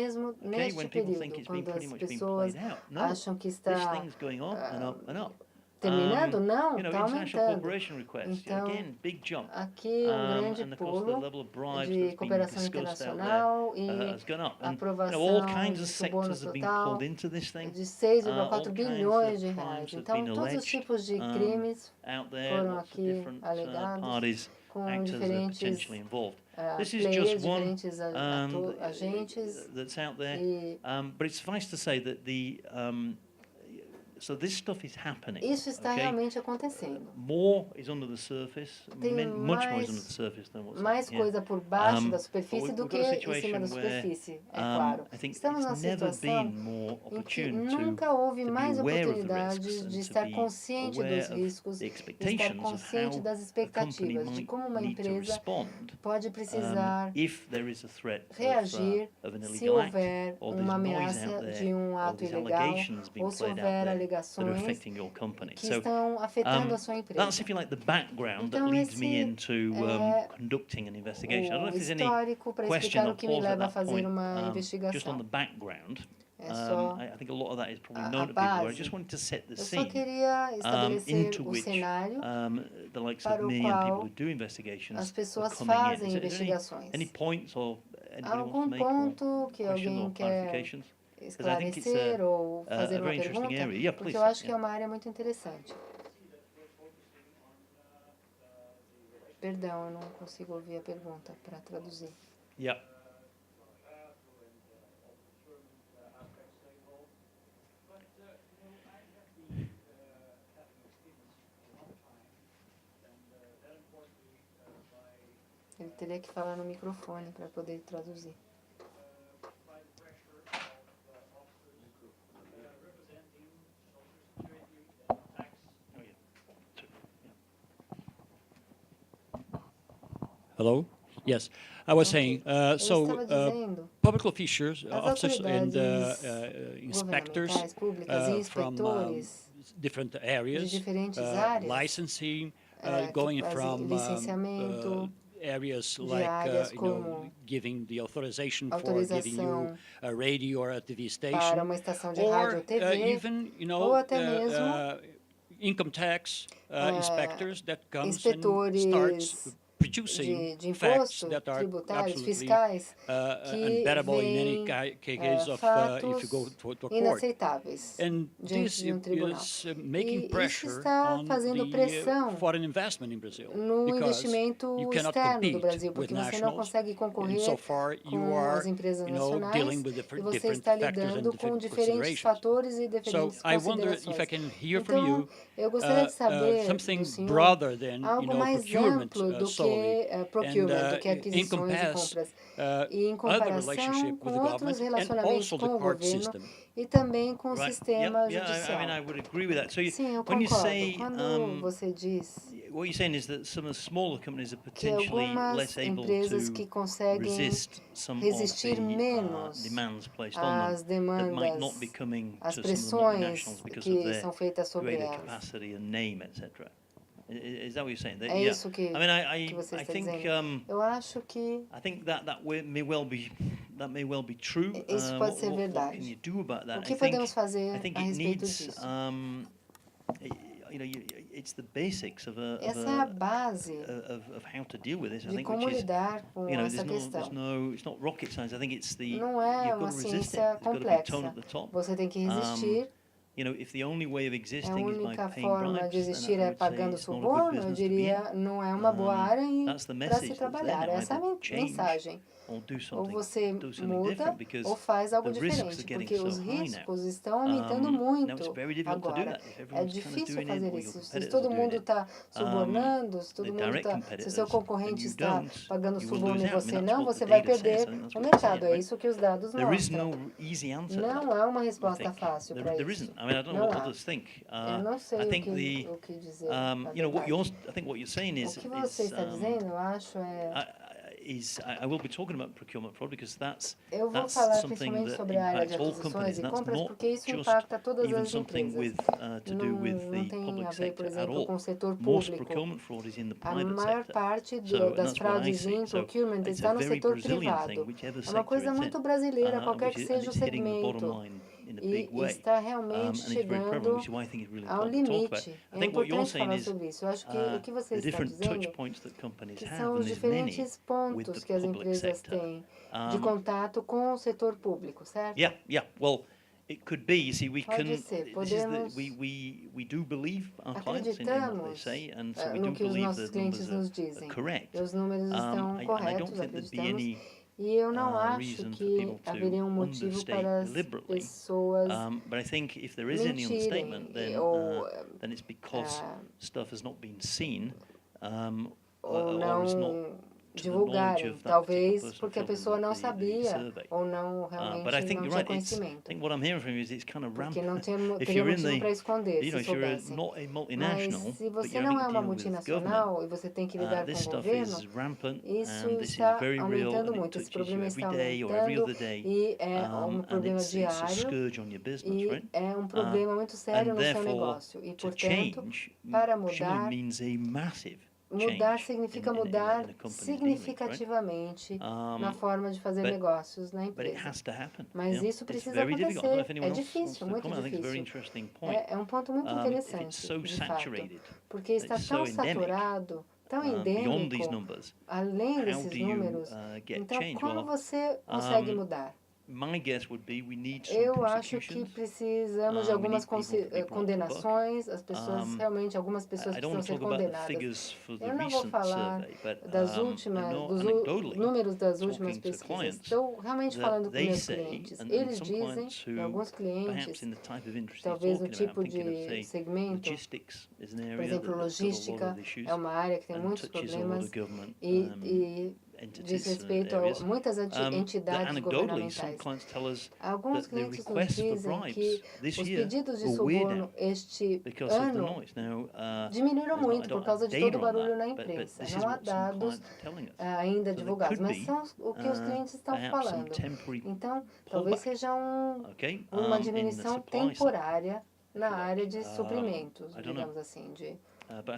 okay, when people think it's been pretty much been played out. No, this thing's going up and up and up. Terminando? Não, está international aumentando. cooperation requests, Então, again, big jump. aqui grande pulo de cooperação internacional e aprovação all kinds of de suborno sectors have been total pulled into this thing. de 6,4 bilhões de reais. Então, todos os tipos de crimes foram aqui alegados com diferentes players, diferentes agentes. That's out there. But it's suffice to say that the So this stuff is happening. Isso está realmente acontecendo. More is under the surface, Tem much more is under the surface than what's mais happening. coisa por baixo da superfície do que em cima da superfície, é claro. Estamos numa situação em que nunca houve mais oportunidade de estar consciente dos riscos, de estar consciente das expectativas, de como uma empresa pode precisar reagir se houver uma ameaça de um ato ilegal ou se houver alegações que estão afetando a sua empresa. That's, if you like, the background that leads me into conducting an investigation. I don't know if there's any question or pause at that point, just on the background. I think a lot of that is probably known to people. I just wanted to set the scene into which the likes of me and people who do investigations are coming in. Is there any points or anybody wants to make ponto que alguém quer esclarecer ou fazer uma pergunta? Porque eu acho que é uma área muito interessante. Perdão, eu não consigo ouvir a pergunta para traduzir. Yeah. Ele teria que falar no microfone para poder traduzir. Hello? Yes. I was saying, public officials and inspectors from different areas, licensing, going from areas like giving the authorization for giving you a radio or a TV station, or even, income tax inspectors that comes and starts producing facts that are absolutely unbearable in any case of if you go to a court. And this is making pressure on the foreign investment in Brazil, because you cannot compete with nationals, and so far you are dealing with different factors and different considerations. So I wonder if I can hear from you something broader than procurement solely, procurement, do que aquisições e compras, e em comparação com outros relacionamentos com o governo e também com o sistema judicial. Sim, eu concordo. Quando você diz que algumas empresas que conseguem resistir menos às demandas, às pressões que são feitas sobre elas. Is that what you're saying? É isso que você está dizendo. Eu acho que may well be true. Isso pode ser verdade. O que podemos fazer a respeito disso? It's the basics of essa é a base of how to deal with this. de como lidar com essa questão. It's not rocket science. I think it's não é uma ciência complexa. Você tem que resistir. If the only way of existing a única forma de existir é pagando suborno, eu diria, não é uma boa área para se trabalhar. Essa é a mensagem. Ou você muda ou faz algo diferente, porque os riscos estão aumentando muito agora. É difícil fazer isso. Se todo mundo está subornando, se o seu concorrente está pagando suborno e você não, você vai perder o mercado. É isso que os dados mostram. Não há uma resposta fácil para isso. Eu não sei o que dizer. O que você está dizendo, eu acho, I will be talking about procurement fraud because that's something that impacts all companies. And that's not just even something with to do with the public sector at all. Most procurement fraud is in the private sector. So das fraudes em procurement está no setor privado. É uma coisa muito brasileira, qualquer que seja o segmento. E está realmente chegando ao limite. É importante falar sobre isso. Eu acho que o que você está dizendo que são os diferentes pontos que as empresas têm de contato com o setor público, certo? Well, it could be. You see, we do believe our clients in what they say, and so we do believe that the numbers are correct. Os números estão corretos, acreditamos. E eu não acho que haveria motivo para as pessoas but I think if there is any understatement, then it's because stuff has not been seen, ou or is not não divulgarem, talvez porque a pessoa não sabia ou não realmente não tinha conhecimento. Porque não teria motivo para esconder, se soubessem. Mas se você não é uma multinacional e você tem que lidar com o governo, isso está aumentando muito, esse problema está aumentando e é um problema diário e é um problema muito sério no seu negócio. E, portanto, para mudar significa mudar significativamente na forma de fazer negócios na empresa. Mas isso precisa acontecer. É difícil, muito difícil. É um ponto muito interessante, de fato, porque está tão saturado, tão endêmico, além desses números. Então, como você consegue mudar? Eu acho que precisamos de algumas condenações, algumas pessoas precisam ser condenadas. Eu não vou falar dos números das últimas pesquisas. Estou realmente falando com meus clientes. Eles dizem, alguns clientes, talvez no tipo de segmento, por exemplo, logística é uma área que tem muitos problemas e diz respeito a muitas entidades governamentais. Alguns clientes nos dizem que os pedidos de suborno este ano diminuíram muito por causa de todo o barulho na imprensa. Não há dados ainda divulgados, mas são o que os clientes estão falando. Então, talvez seja uma diminuição temporária na área de suprimentos, digamos assim, de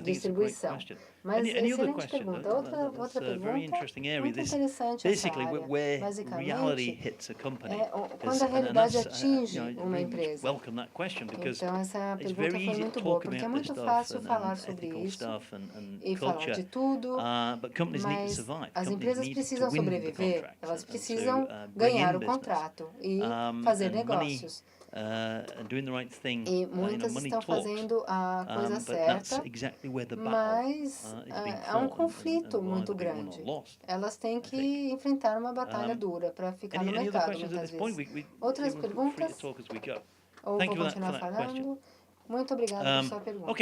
distribuição. Mas excelente pergunta. Outra pergunta muito interessante essa área. Basicamente, quando a realidade atinge uma empresa. Então, essa pergunta foi muito boa, porque é muito fácil falar sobre isso e falar de tudo, mas as empresas precisam sobreviver, elas precisam ganhar o contrato e fazer negócios. E muitas estão fazendo a coisa certa, mas há um conflito muito grande. Elas têm que enfrentar uma batalha dura para ficar no mercado, muitas vezes. Outras perguntas? Ou vou continuar falando? Muito obrigada por sua pergunta.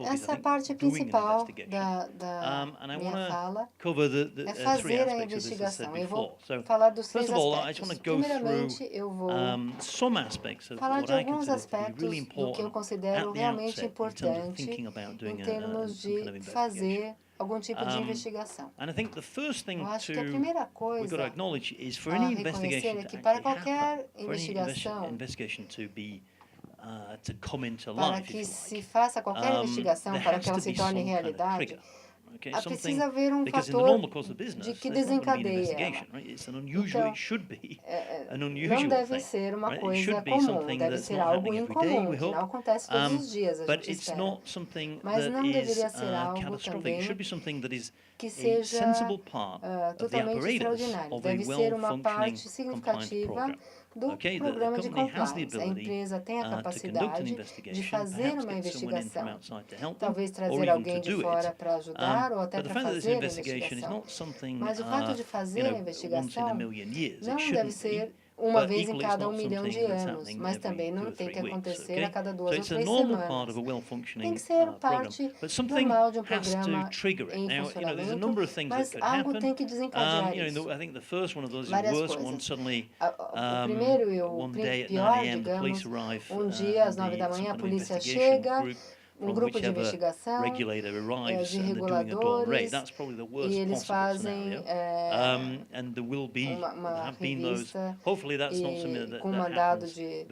Essa parte principal da minha fala é fazer a investigação. Eu vou falar dos 3 aspectos. Primeiramente, eu vou falar de alguns aspectos do que eu considero realmente importante em termos de fazer algum tipo de investigação. Eu acho que a primeira coisa a reconhecer é que para qualquer investigação, para que se faça qualquer investigação, para que ela se torne realidade, precisa haver um fator que desencadeia ela. Então, não deve ser uma coisa comum, deve ser algo incomum, que não acontece todos os dias, a gente espera. Mas não deveria ser algo também que seja totalmente extraordinário. Deve ser uma parte significativa do programa de compliance. A empresa tem a capacidade de fazer uma investigação, talvez trazer alguém de fora para ajudar ou até para fazer a investigação. Mas o fato de fazer a investigação não deve ser uma vez em cada 1 milhão de anos, mas também não tem que acontecer a cada 2 ou 3 semanas. Tem que ser parte normal de um programa em funcionamento, mas algo tem que desencadear isso. Várias coisas. O primeiro e o pior, digamos, um dia às 9 da manhã a polícia chega, um grupo de investigação de reguladores e eles fazem uma revista com mandado de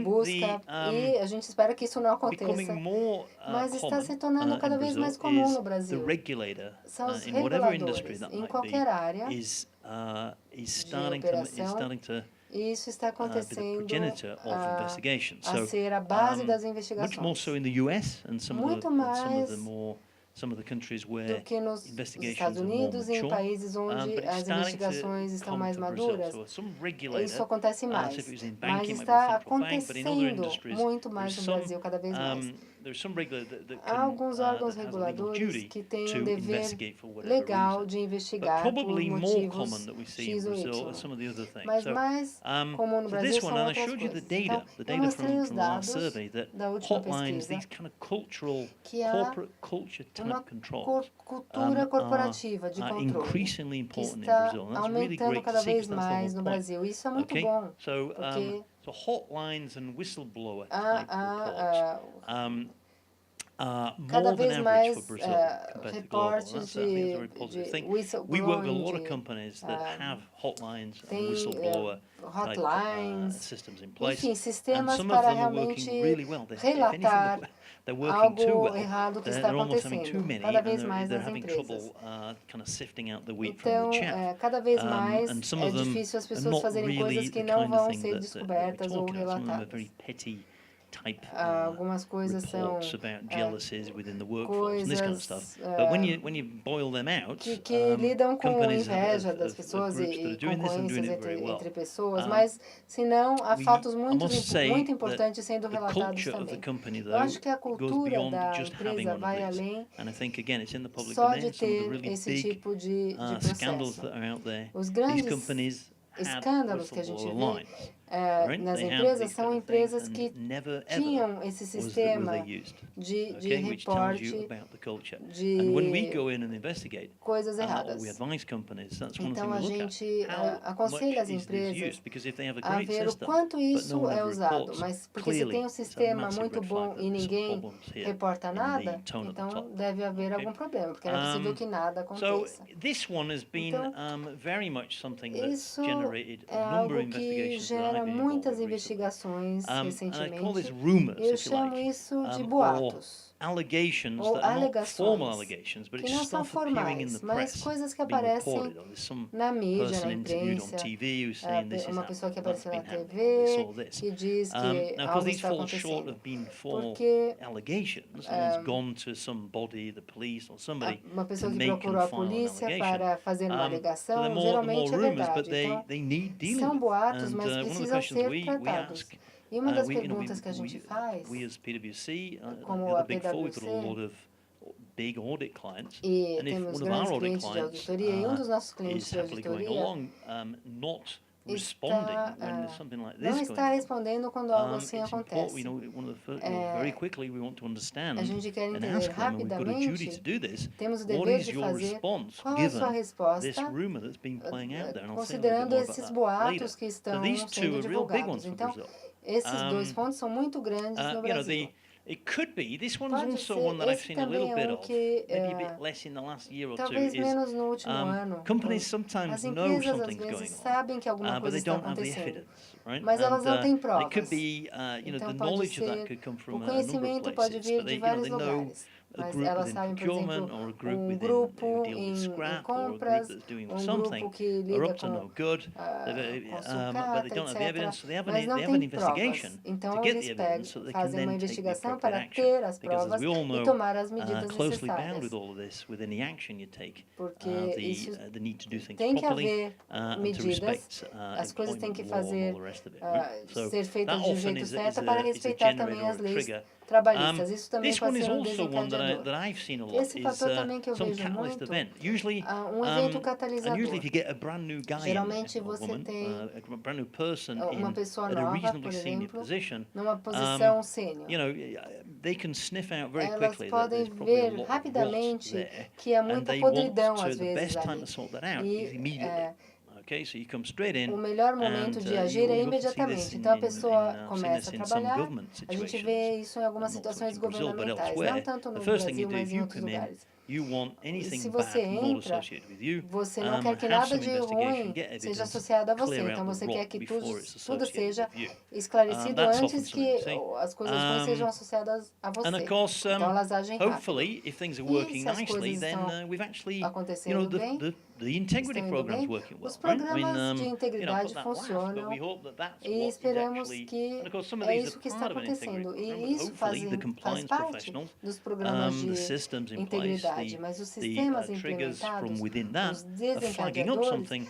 busca e a gente espera que isso não aconteça, mas está se tornando cada vez mais comum no Brasil. São os reguladores em qualquer área de operação. E isso está acontecendo a ser a base das investigações. Muito mais do que nos Estados Unidos e em países onde as investigações estão mais maduras. Isso acontece mais, mas está acontecendo muito mais no Brasil, cada vez mais. Há alguns órgãos reguladores que têm um dever legal de investigar por motivos X ou Y. Mas mais comum no Brasil são outras coisas. Então, eu mostrei os dados da última pesquisa que há uma cultura corporativa de controle que está aumentando cada vez mais no Brasil. Isso é muito bom, porque cada vez mais reportes de whistleblowing, tem hotlines, enfim, sistemas para realmente relatar algo errado que está acontecendo, cada vez mais nas empresas. Então, cada vez mais é difícil as pessoas fazerem coisas que não vão ser descobertas ou relatadas. Algumas coisas são coisas que lidam com inveja das pessoas e concorrências entre pessoas, mas, se não, há fatos muito importantes sendo relatados também. Eu acho que a cultura da empresa vai além só de ter esse tipo de processo. Os grandes escândalos que a gente vê nas empresas são empresas que tinham esse sistema de reporte de coisas erradas. Então, a gente aconselha as empresas a ver o quanto isso é usado, mas porque se tem um sistema muito bom e ninguém reporta nada, então deve haver algum problema, porque não é possível que nada aconteça. Então, isso é algo que gera muitas investigações recentemente. Eu chamo isso de boatos ou alegações, que não são formais, mas coisas que aparecem na mídia, na imprensa. Uma pessoa que apareceu na TV, que diz que algo está acontecendo. Porque uma pessoa que procurou a polícia para fazer uma alegação, geralmente é verdade. Então, são boatos, mas precisam ser tratados. E uma das perguntas que a gente faz, como a PwC, e temos grandes clientes de auditoria, e um dos nossos clientes de auditoria não está respondendo quando algo assim acontece. A gente quer entender rapidamente, temos o dever de fazer qual é a sua resposta, considerando esses boatos que estão sendo divulgados. Então, esses dois pontos são muito grandes no Brasil. Pode ser, esse também é um que, talvez menos no último ano. As empresas, às vezes, sabem que alguma coisa está acontecendo, mas elas não têm provas. Então, pode ser, o conhecimento pode vir de vários lugares. Mas elas sabem, por exemplo, um grupo em compras, um grupo que lida com sucata, etc. Mas não tem provas. Então, eles fazem uma investigação para ter as provas e tomar as medidas necessárias. Porque isso tem que haver medidas, as coisas têm que ser feitas de um jeito certo para respeitar também as leis trabalhistas. Isso também pode ser um desencadeador. Esse fator também que eu vejo muito, um evento catalisador. Geralmente você tem uma pessoa nova, por exemplo, numa posição sênior. Elas podem ver rapidamente que há muita podridão, às vezes, ali. O melhor momento de agir é imediatamente. Então, a pessoa começa a trabalhar. A gente vê isso em algumas situações governamentais, não tanto no Brasil, mas em outros lugares. E se você entra, você não quer que nada de ruim seja associado a você. Então, você quer que tudo seja esclarecido antes que as coisas ruins sejam associadas a você. Então, elas agem rápido. E se as coisas estão acontecendo bem, os programas de integridade funcionam e esperamos que é isso que está acontecendo. E isso faz parte dos programas de integridade. Mas os sistemas implementados, os desencadeadores,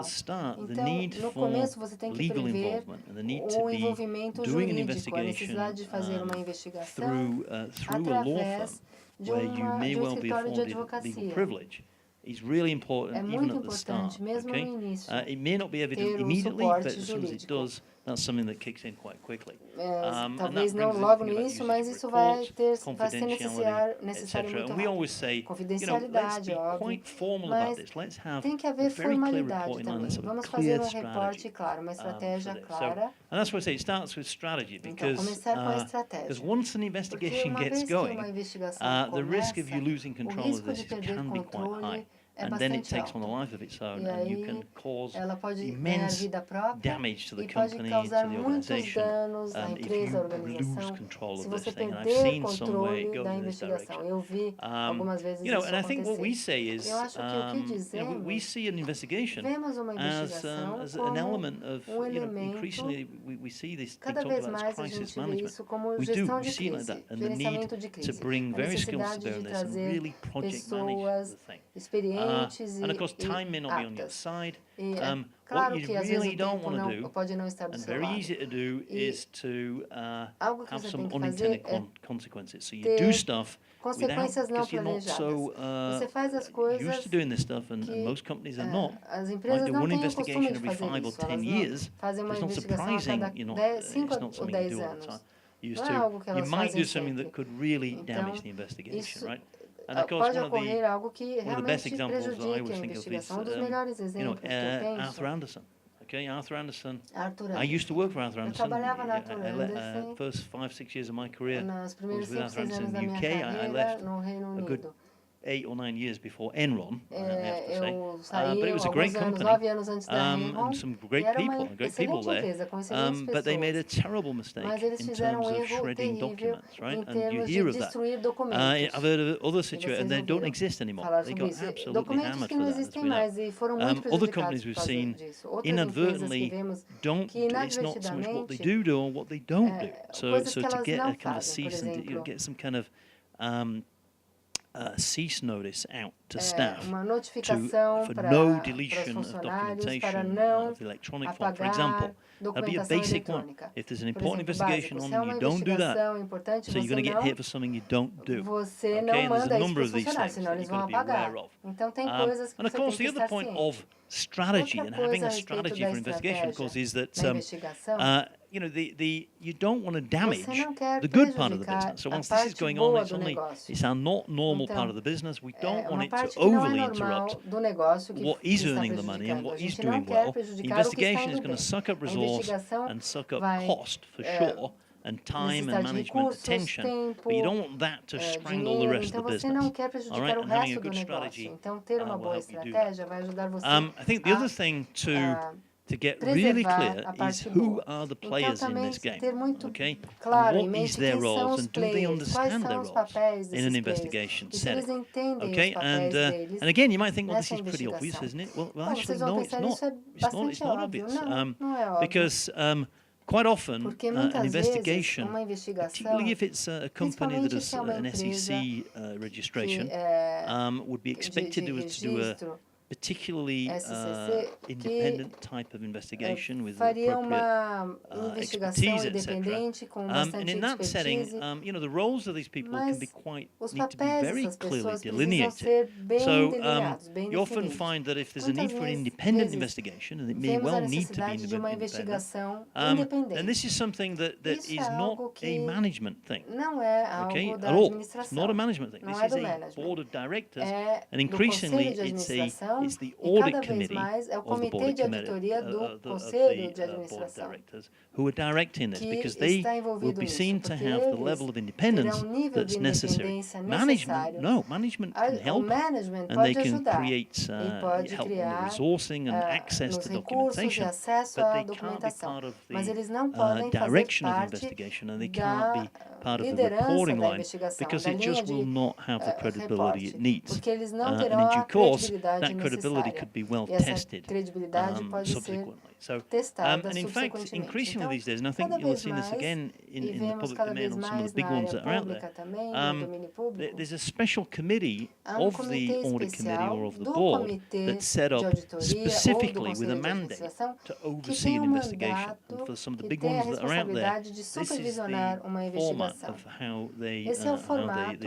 legal. Então, no começo, você tem que prever o envolvimento jurídico, a necessidade de fazer uma investigação através de um escritório de advocacia. is really important even at the start. Okay? It may not be evident immediately, but as soon as it does, that's something that kicks in quite quickly. Talvez não logo no início, mas isso vai ser necessário muito rápido. Confidencialidade, óbvio, mas tem que haver formalidade também. Vamos fazer um reporte claro, uma estratégia clara. And that's why I say it starts with strategy, Então, começar com a estratégia. once an investigation gets going, the risk of you losing control of this can be quite high. And then it takes on a life of its own, and you can cause immense damage to the company, to the organization, if you lose control of this thing. And I've seen some way it goes in this direction. And I think what we say is, we see an investigation as an element of, increasingly we see this thing talked about as crisis management. We see it like that, and the need to bring various skills to bear on this and really project manage the thing. And of course, time may not be on your side. What you really don't want to do, and very easy to do, is to have some unintended consequences. So you do stuff because you're not so used to doing this stuff, and most companies are not. Might do one investigation every 5 or 10 years. It's not surprising, it's not something you do all the time. You might do something that could really damage the investigation, right? And of course, one of the best examples that I always think of is, Arthur Andersen. Okay, Arthur Andersen. I used to work for Arthur Andersen. First 5-6 years of my career was with Arthur Andersen in the UK. I left a good 8 or 9 years before Enron, I have to say. But it was a great company, and some great people there. But they made a terrible mistake in terms of shredding documents, right? And you hear of that. I've heard of other situations, and they don't exist anymore. They got absolutely hammered for that. Other companies we've seen inadvertently don't. It's not so much what they do or what they don't do. So to get a kind of cease and get some kind of cease notice out to staff for no deletion of documentation of electronic form, for example. That'd be a basic one. If there's an important investigation on and you don't do that, so you're going to get hit for something you don't do. Okay, and there's a number of these things that you've got to be aware of. And of course, the other point of strategy and having a strategy for investigation, of course, is that you don't want to damage the good part of the business. So once this is going on, it's our not normal part of the business. We don't want it to overly interrupt what is earning the money and what is doing well. The investigation is going to suck up resource and suck up cost for sure, and time and management attention, but you don't want that to strangle the rest of the business. All right, and having a good strategy will help you do that. I think the other thing to get really clear is who are the players in this game, okay? What is their roles, and do they understand their roles in an investigation setting, okay? And again, you might think, well, this is pretty obvious, isn't it? Well, actually, no, it's not. It's not obvious, because quite often an investigation, particularly if it's a company that has an SEC registration, would be expected to do a particularly independent type of investigation with appropriate expertise, etc. And in that setting, the roles of these people can be need to be very clearly delineated. So you often find that if there's a need for an independent investigation, and it may well need to be independent, and this is something that is not a management thing, okay, at all. It's not a management thing. This is a board of directors, and increasingly it's the audit committee of the board of directors who are directing this, because they will be seen to have the level of independence that's necessary. Management can help, and they can create help on the resourcing and access to documentation, but they can't be part of the direction of the investigation, and they can't be part of the reporting line, because it just will not have the credibility it needs. And in due course, that credibility could be well tested subsequently. So, and in fact, increasingly these days, and I think you'll have seen this again in the public domain on some of the big ones that are out there, there's a special committee of the audit committee or of the board that's set up specifically with a mandate to oversee an investigation. And for some of the big ones that are out there, this is the format of how they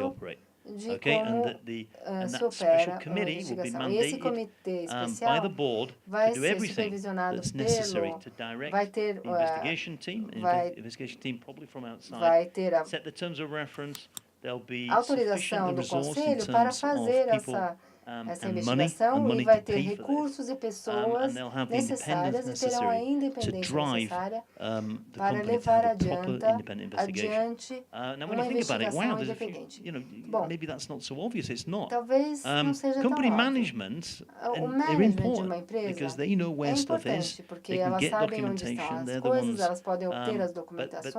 operate. de como se opera uma investigação. E esse comitê especial vai ser supervisionado vai ter a autorização do Conselho para fazer essa investigação e vai ter recursos e pessoas necessárias e terão a independência necessária para levar adiante uma investigação independente. Bom, talvez não seja tão óbvio. O management de uma empresa é importante, porque elas sabem onde estão as coisas, elas podem obter as documentações,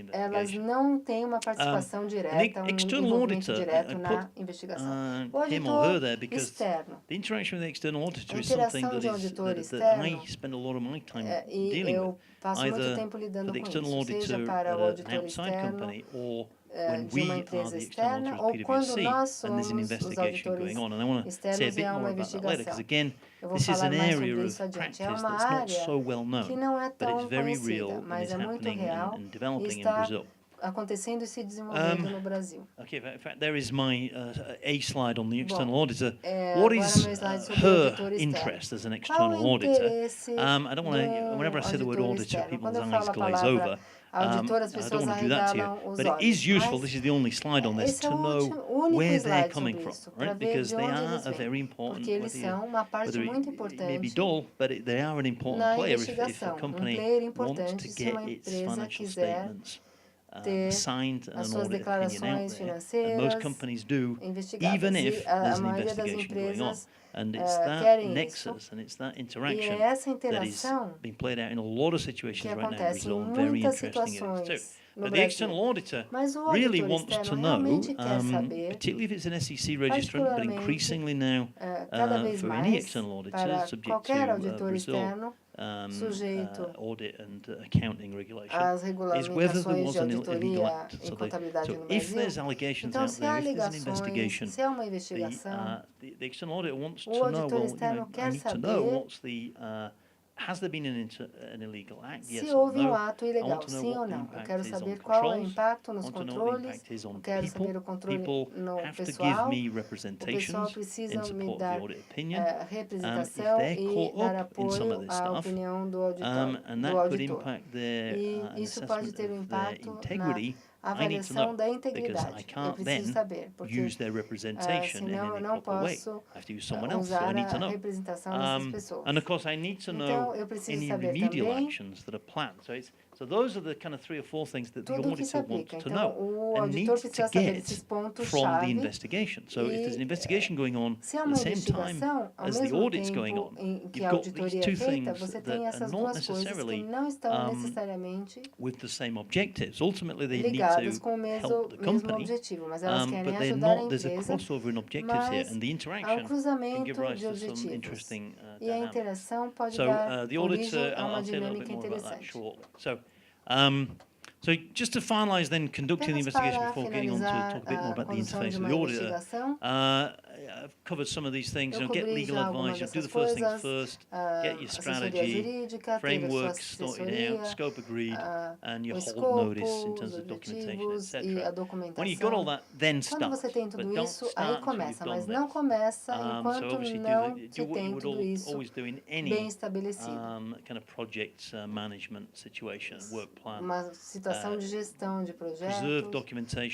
mas elas não têm uma participação direta, um envolvimento direto na investigação. O auditor externo. A interação de um auditor externo, e eu passo muito tempo lidando com isso, seja para o auditor externo de uma empresa externa ou quando nós somos os auditores externos em uma investigação. Eu vou falar mais sobre isso adiante. É uma área que não é tão conhecida, mas é muito real e está acontecendo e se desenvolvendo no Brasil. Okay, in fact, there is my a slide on the external auditor. What is her interest as an external auditor? I don't want to. Whenever I say the word auditor, people's eyes glaze over. I don't want to do that to you, but it is useful. This is the only slide on this to know where they're coming from, right? Because they are a very important. Whether it may be dull, but they are an important player if a company wants to get its financial statements signed and an audit opinion out there, and most companies do, even if there's an investigation going on. And it's that nexus and it's that interaction that is being played out in a lot of situations right now in Brazil, and very interesting areas too. But the external auditor really wants to know, particularly if it's an SEC registrant, but increasingly now for any external auditor subject to Brazil audit and accounting regulation, is whether there was an illegal act. So if there's allegations out there, if there's an investigation, the external auditor wants to know, well, I need to know what's the has there been an illegal act? Yes Se or houve no? ato ilegal, sim ou não. Eu quero saber qual é o impacto nos controles, eu quero saber o controle no pessoal. O pessoal precisa me dar representação e dar apoio à opinião do auditor. E isso pode ter um impacto na avaliação da integridade. Eu preciso saber, porque senão eu não posso usar a representação dessas pessoas. And of course, I need to know any remedial actions that are planned. So those are the kind of 3 or 4 things that the auditor wants to know and needs to get from the investigation. So if there's an investigation going on at the same time as the audit's going on, you've got these 2 things that are not necessarily with the same objectives. Ultimately, they need to help the company, but they're not. There's a crossover in objectives here, and the interaction can give rise to some interesting dynamics. So the auditor, I'll say a little bit more about that shortly. So just to finalise then conducting the investigation before getting on to talk a bit more about the interface with the auditor, I've covered some of these things. Get legal advice, do the first things first, get your strategy, framework sorted out, scope agreed, and your hold notice in terms of documentation, etc. When you've got all that, then start. Quando você tem tudo isso, aí começa, mas não começa enquanto não se tem tudo isso bem estabelecido. Kind of project management situation, work plan. Uma situação de gestão de projetos,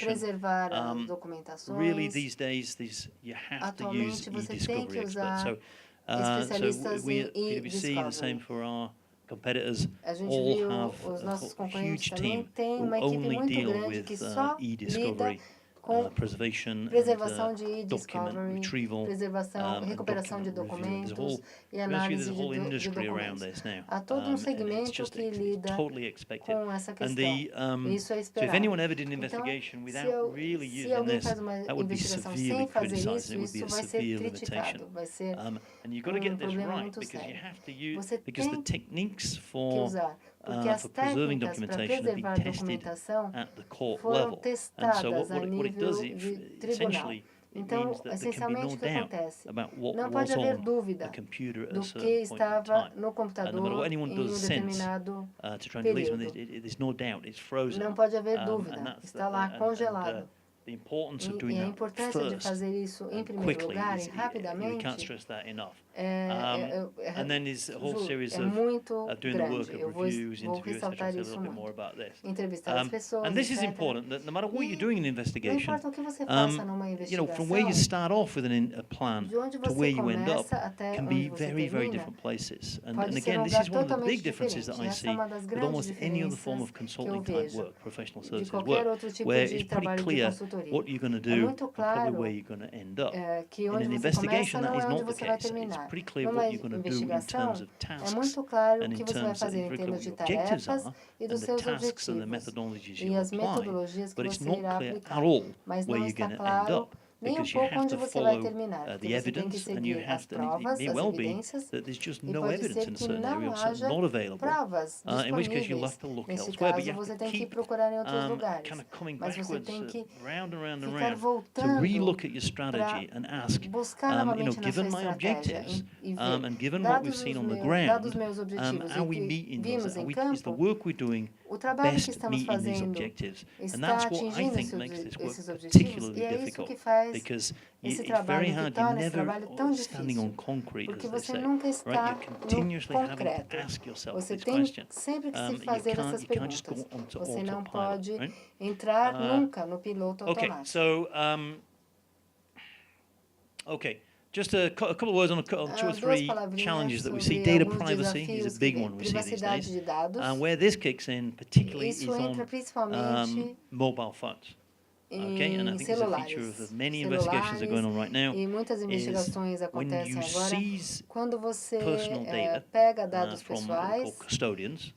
preservar as documentações. Really, these days, you have to use e-discovery experts. So we at PwC, the same for our competitors, all have a huge team who only deal with e-discovery. Preservação de e-discovery, recuperação de documentos e análise de documentos. Há todo um segmento que lida com essa questão. Isso é esperado. Então, se alguém faz uma investigação sem fazer isso, isso vai ser criticado, vai ser problema muito sério. Você tem que usar, porque as técnicas para preservar a documentação foram testadas a nível de tribunal. Então, essencialmente, o que acontece? Não pode haver dúvida do que estava no computador em um determinado período. Não pode haver dúvida, está lá congelado. E a importância de fazer isso em primeiro lugar e rapidamente é muito grande. Eu vou ressaltar isso muito. Entrevistar as pessoas, And this is etc. important, that no matter what you're doing in an Não investigation, importa o que você faça numa from where you investigação, start off with a plan de onde to where você you end up começa até can onde be você very, very termina, different places. And pode ser again, this lugar is one of the totalmente big differences that diferente. I Essa see é uma das with grandes almost any other form of diferenças que eu consulting type vejo work, professional de services qualquer work, outro tipo where de it's pretty trabalho de clear consultoria. what you're going to É do muito and probably claro where you're going to end up. que In onde an você investigation, começa that não is é onde not the você vai case. It's terminar. pretty clear Numa what you're going to do in terms investigação, of é tasks muito claro and o in que você vai terms of fazer em what termos de your objectives tarefas are e and dos the seus tasks and the objetivos methodologies e you as apply, metodologias que but it's você not irá clear at aplicar. all Mas where não you're está going to end claro up, nem um because you pouco have onde to você vai follow terminar, the porque você tem que evidence, and you seguir have as to, and it provas, may as well be evidências, that there's just e no pode evidence ser in a que certain area não or something haja not available, provas in which case you'll disponíveis. have to look Nesse elsewhere, but caso, you have você to tem que keep procurar em outros kind lugares. of coming Mas você backwards, tem que round and round and ficar round, to voltando relook at your strategy and ask, buscar novamente na sua given my estratégia objectives, e ver, and given what we've seen on the ground, dados meus objetivos are e we que meeting vimos those? em Is the campo, work we're doing o trabalho que best estamos meeting these fazendo objectives? And está that's what I atingindo think makes this work esses objetivos, particularly e é isso difficult, que faz because esse it's very trabalho, que hard. You're torna esse never trabalho tão standing on difícil, concrete, porque as they você say, nunca right? está You're continuously no having to concreto. ask yourself Você this tem question. sempre que se You fazer essas can't just go perguntas. onto Você não autopilot, pode right? entrar nunca no piloto Okay, automático. so just a couple of words on two or three challenges that we see. Data privacy is a big one we see these days. De dados. Where this kicks in particularly is Isso entra on principalmente mobile phones. Okay, and I think it's a feature of many investigations that are going on right now. E muitas investigações acontecem agora. Quando você pega dados pessoais, custodians,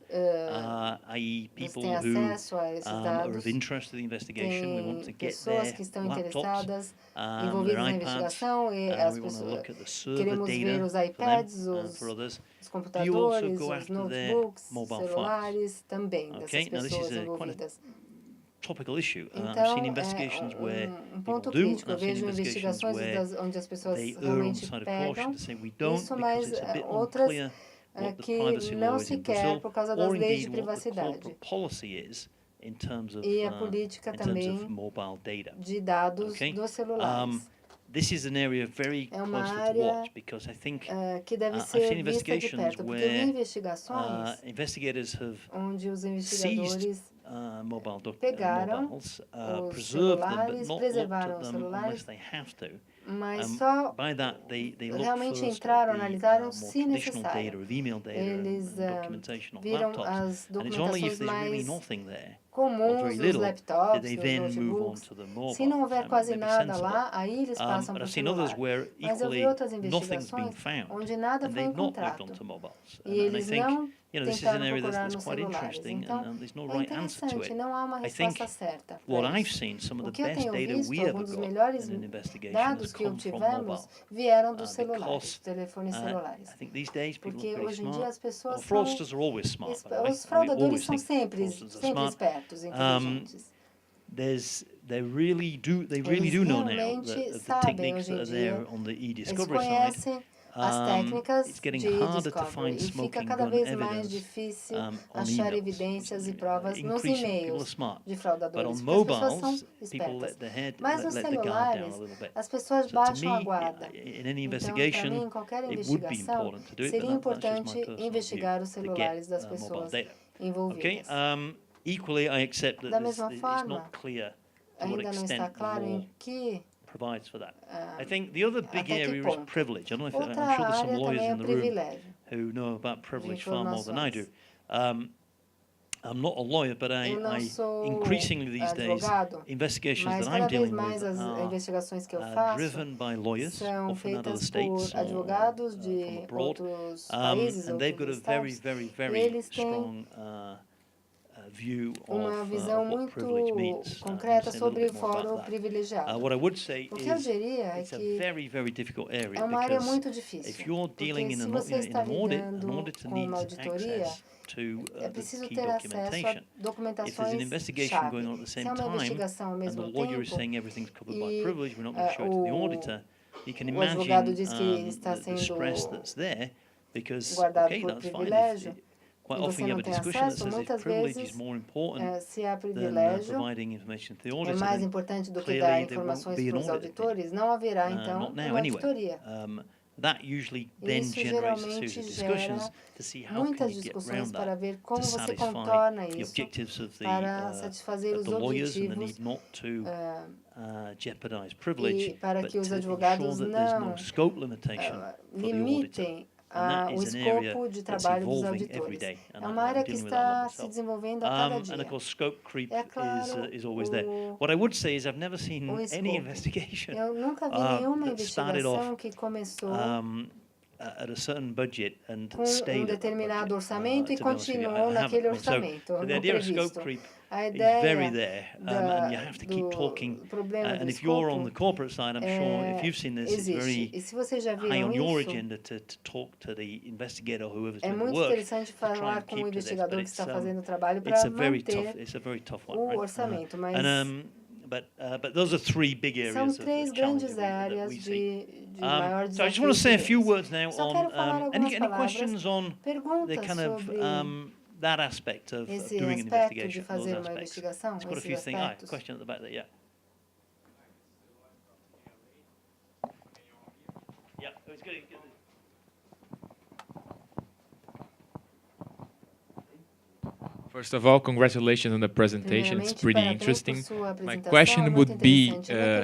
i.e. people who are of interest to the investigation, we want to get pessoas que estão interessadas, envolvidas na investigação, e as pessoas queremos ver os iPads, os computadores, os notebooks, celulares também dessas pessoas envolvidas. Topical issue. Então, I've seen investigations where ponto people do, crítico. Eu vejo investigações onde as pessoas they realmente pegam isso, mas outras que não se quer por causa das leis de privacidade. E a política também de dados dos celulares. This is an area very close to watch because I think que deve I've ser seen investigations where investigações investigators have onde os investigadores pegaram os celulares, preservaram os celulares, mas só realmente entraram, analisaram se necessário. Eles viram as documentações mais comuns dos laptops, dos notebooks. Se não houver quase nada lá, aí eles passam para o celular. Mas eu vi outras investigações onde nada foi encontrado. E eles não tentaram procurar nos celulares. Então, é interessante, não há uma resposta certa para isso. O que eu tenho visto, alguns dos melhores dados que obtivemos vieram dos celulares, dos telefones celulares. Porque hoje em dia as pessoas são... Os fraudadores são sempre espertos, inteligentes. They really do know now the techniques that are there on the e-discovery side. As técnicas It's getting de harder to e-discovery find e fica smoking cada gun vez mais evidence difícil on achar emails. evidências e provas nos Increasingly, people are e-mails smart. de But fraudadores, on porque as pessoas são mobiles, people let espertas. the head, Mas nos let the guard down a celulares, little bit. as pessoas So to baixam a me, guarda. in any Então, para investigation, mim, em qualquer it would be investigação, important to do it, seria but that's just my importante personal investigar view, os to celulares get das mobile pessoas data. Okay, envolvidas. equally, I accept that Da mesma it's forma, not clear to what ainda não está extent the claro law em que provides for that. I think the other big até que area is ponto. privilege. I don't know if Outra I'm sure there's some área lawyers também é in o the room privilégio who know about de privilege far more than I do. informações. I'm not a lawyer, but Eu não I sou increasingly these days advogado, investigations mas that I'm cada vez dealing mais with as are investigações que eu faço driven by lawyers, são often out of the feitas states por advogados de from abroad, outros países, and they've got outros a very, estados, very, e very eles têm strong uma visão muito concreta sobre o fórum privilegiado. O que eu diria é que é uma área muito difícil, porque se você está lidando com uma auditoria, é preciso ter acesso a documentações-chave. Se é uma investigação ao mesmo tempo e o advogado diz que está sendo guardado por privilégio, e você não tem acesso, muitas vezes, se há privilégio, é mais importante do que dar informações para os auditores, não haverá, então, uma auditoria. Isso geralmente gera muitas discussões para ver como você contorna isso para satisfazer os objetivos e para que os advogados não limitem o escopo de trabalho dos auditores. É uma área que está se desenvolvendo a cada dia. É claro, o escopo. Eu nunca vi nenhuma investigação que começou com um determinado orçamento e continuou naquele orçamento não previsto. A ideia do problema do escopo existe. E se vocês já viram isso, é muito interessante falar com o investigador que está fazendo o trabalho para manter o orçamento, mas são três grandes áreas de maior desafio. Só quero falar algumas palavras, perguntas sobre that aspect of esse doing an aspecto investigation, de fazer those uma aspects. investigação, It's got a few esses things. aspectos. Question at the back there, yeah. Yeah, it's good. First of all, congratulations on the presentation. It's pretty interesting. My question would be,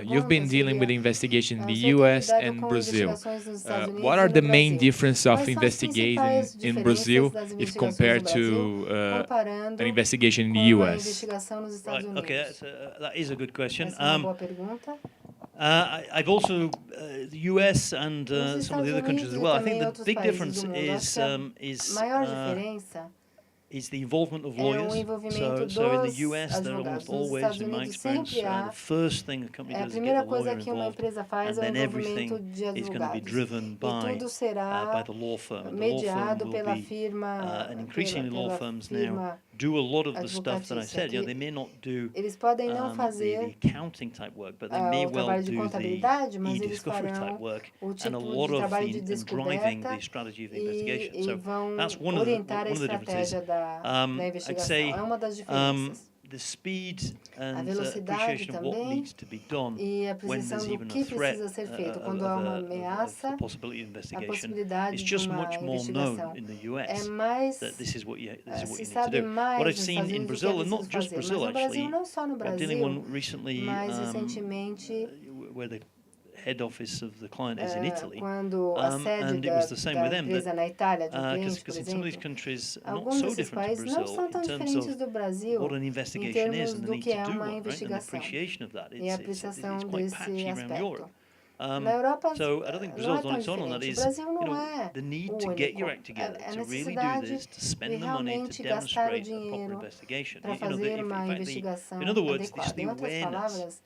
you've been dealing with investigation in the US and Brazil. What are the main differences of investigating in Brazil if compared to an investigation in the US? Right, okay, that is a good question. Essa é uma boa pergunta. I've also the US and some of the other countries as well. I think the big difference is the involvement of lawyers. So in the US, there almost always, in my experience, the first thing a company does is get the lawyer involved, and then everything is going to be driven by the law firm. And the law firm will be, and increasingly law firms now do a lot of the stuff that I said. You know, they may not do the accounting type work, but they may well do the e-discovery type work, and a lot of the driving the strategy of the investigation. So that's one of the differences. I'd say the speed and appreciation of what needs to be done when there's even a threat of the possibility of investigation is just much more known in the US that this is what you need to do. What I've seen in Brazil, and not just Brazil actually, I'm dealing one recently where the head office of the client is in Italy, and it was the same with them. Because in some of these countries, not so different to Brazil in terms of what an investigation is and the need to do one, right? And the appreciation of that. It's quite patchy around Europe. So I don't think Brazil's on its own on that. Is the need to get your act together, to really do this, to spend the money, to demonstrate a proper investigation. In other words, it's the awareness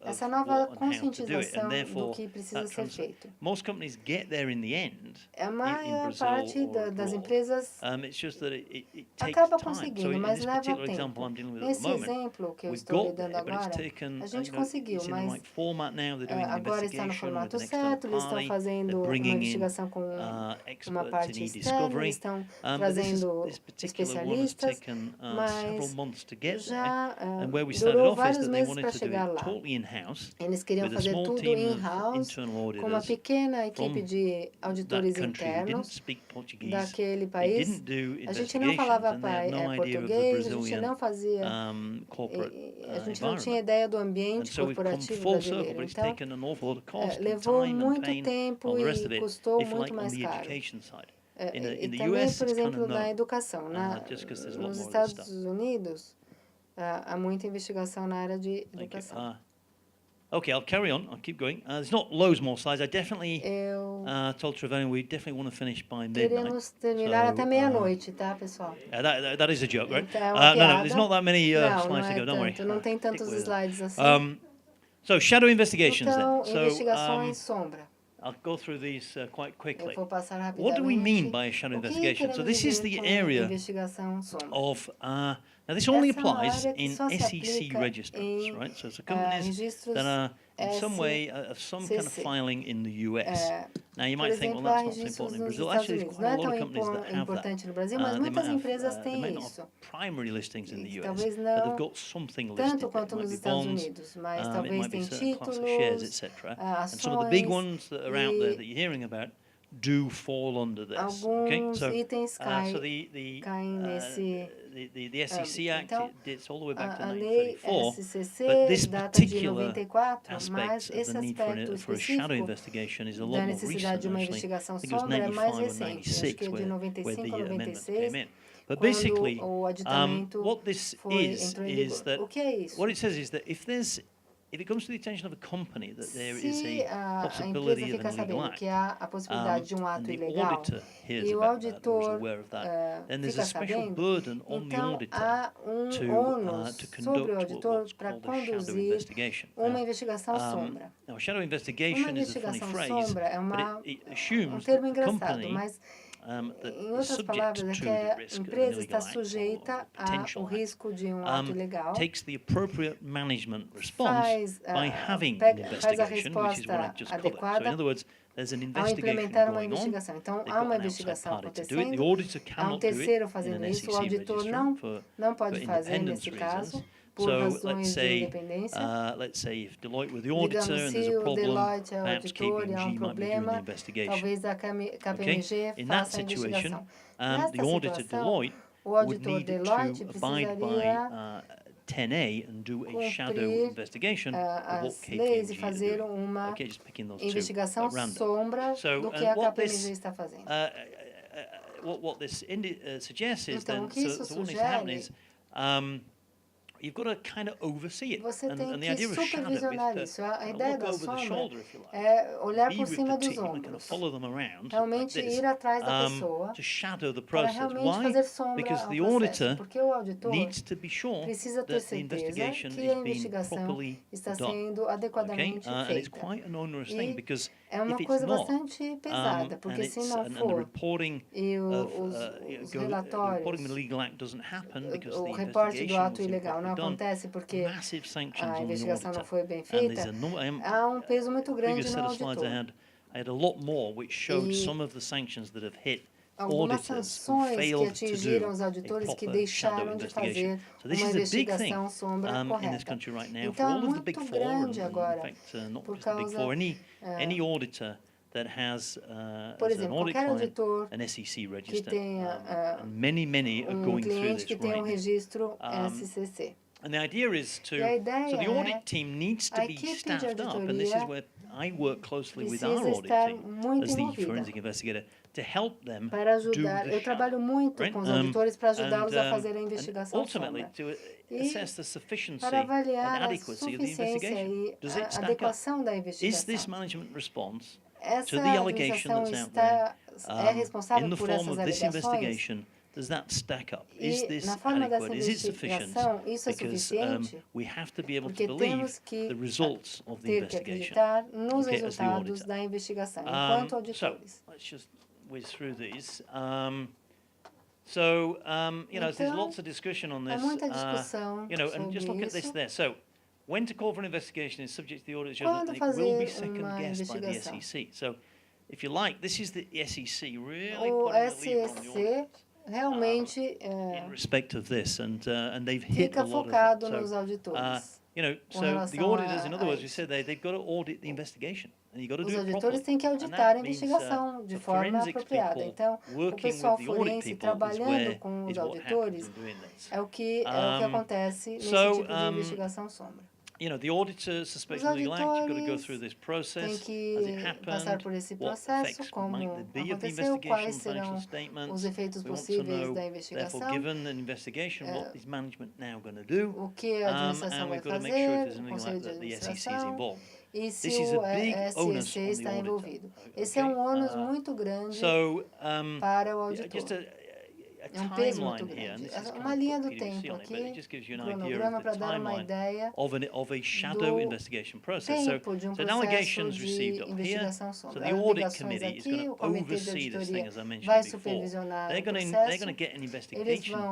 essa nova conscientização do que precisa ser feito. Most companies get there in the end. A maior parte das empresas acaba conseguindo, mas leva tempo. Nesse exemplo que eu estou lidando agora, a gente conseguiu, mas agora está no formato certo, eles estão fazendo uma investigação com uma parte externa, eles estão trazendo especialistas, mas já durou vários meses para chegar lá. Eles queriam fazer tudo in-house, com uma pequena equipe de auditores internos daquele país. A gente não falava português, a gente não fazia, a gente não tinha ideia do ambiente corporativo brasileiro. Então, levou muito tempo e custou muito mais caro. E também, por exemplo, na educação. Nos Estados Unidos, há muita investigação na área de educação. Okay, I'll carry on. I'll keep going. There's not loads more slides. I definitely told Trevisan we definitely want to finish by midnight. Queremos terminar até meia-noite, tá, pessoal? That is a joke, right? Então, é uma piada. No, there's not that many Não, slides não to go. Don't worry. tanto, não tem tantos slides assim. So shadow investigations Então, then. investigações sombra. I'll go through these quite quickly. Eu vou passar rapidamente. What do we mean by a shadow investigation? So this is the area of now this only applies in SEC registrars, right? So it's the companies that are in some way of some kind of filing in the US. Now you might think, well, that's not so important in Brazil. Actually, there's quite a lot of companies that have that. They might not have primary listings in the US, but they've got something listed. It might be bonds, it might be certain class of shares, etc. And some of the big ones that are out there that you're hearing about do fall under this. Okay, so the SEC Act, it's all the way back to 1934, but this particular aspect of the need for a shadow investigation is a lot more recent, actually. I think it was 95 and 96 where the amendment came in. But basically, what this is that, what it says is that if it comes to the attention of a company that there is a possibility of an illegal act, and the auditor hears about that or is aware of that, then there's a special burden on the auditor to conduct what's called a shadow investigation. Now, a shadow investigation is a funny phrase, but it assumes that the company em outras palavras, é que a empresa está sujeita ao risco de ato ilegal, faz a resposta adequada ao implementar uma investigação. Então, há uma investigação acontecendo, há terceiro fazendo isso, o auditor não pode fazer nesse caso, por razões de independência. Digamos, se o Deloitte é o auditor e há problema, talvez a KPMG faça a investigação. Nessa situação, o auditor Deloitte precisaria 10A and do a shadow investigation of what KPMG leis e fazer uma investigação sombra do que a KPMG está fazendo. What this suggests is então, then, o que isso sugere you've got to kind of oversee it. Você tem que supervisionar isso. A ideia da sombra é olhar por cima dos ombros. Realmente ir atrás da pessoa para realmente fazer sombra ao processo. Porque o auditor precisa ter certeza que a investigação está sendo adequadamente feita. E é uma coisa bastante pesada, porque se não for e os relatórios, o reporte do ato ilegal não acontece porque a investigação não foi bem feita, há peso muito grande no auditor. Algumas sanções que atingiram os auditores que deixaram de fazer uma investigação sombra correta. Então, é muito grande agora, por causa... por exemplo, qualquer auditor que tenha cliente que tenha registro SCC. And the idea is so the audit team needs to be staffed up, and this is where I work closely with our audit team as the forensic investigator to help them do the eu trabalho muito com os auditores para ajudá-los a fazer a investigação ultimately to assess the sufficiency and adequacy of the investigation. Does it stack up? Is this management response to the allegation that's out there in the form of this investigation? Does that stack up? Is this adequate? Is it sufficient? Because we have to be able to believe the results of the investigation. Okay, as the auditor. So let's just whiz through these. There's lots of discussion on this. And just look at this there. So, when to call for an investigation is subject to the audit judgment, and it will be second guessed by the SEC. So, if you like, this is the SEC really putting the lever on the audit. Realmente in respect of this, and they've hit a lot focado of it. Nos auditores. So the auditors, in other words, we said they've got to audit the investigation, and you've got to do it properly. Os auditores têm que auditar a investigação de forma apropriada. Então, o pessoal forense trabalhando com os auditores é o que acontece nesse tipo de investigação sombra. the auditor suspects the legal act, you've got to go through this process. Has it happened? What effects might there be of the investigation, financial statements? We want to know, therefore, given an investigation, what is management now going to do? And we've got to make sure if there's anything like that the SEC is involved. This is a big onus on the auditor. Esse é ônus muito grande para o auditor. É peso muito grande. Uma linha do tempo aqui, cronograma para dar uma ideia do tempo de processo de investigação sobre. Alegações aqui, o comitê de auditoria vai supervisionar o processo, eles vão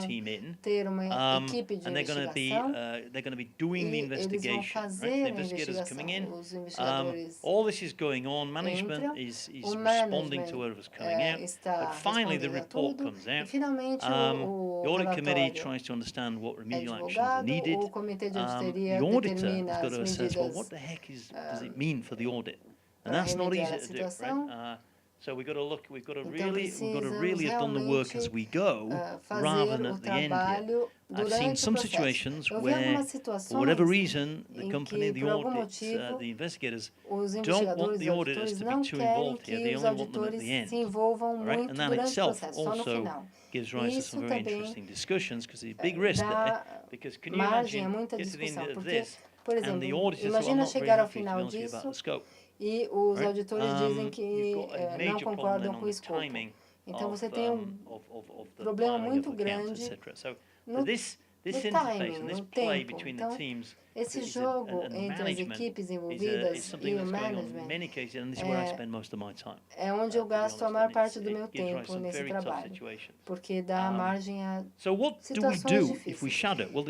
ter uma equipe de investigação e eles vão fazer a investigação. Os investigadores all this is going on, management is responding to whatever's coming out, but finally the report comes out. The audit committee tries to understand what remedial actions are needed. The auditor has got to assess, well, what the heck does it mean for the audit? And that's not easy to do, right? So we've got to really have done the work as we go, rather than at the end here. I've seen some situations where, for whatever reason, the company, the audits, the investigators don't want the auditors to be too involved here. They only want them at the end, right? And that itself also gives rise to some very interesting discussions because there's a big risk there. Because can you imagine get to the end of this and the auditors who are not very happy, to be honest with you, about the scope? E os auditores dizem que não concordam com o escopo. Então você tem problema muito grande no timing, no tempo. Então, esse jogo entre as equipes envolvidas e o management é onde eu gasto a maior parte do meu tempo nesse trabalho, porque dá margem a situações difíceis.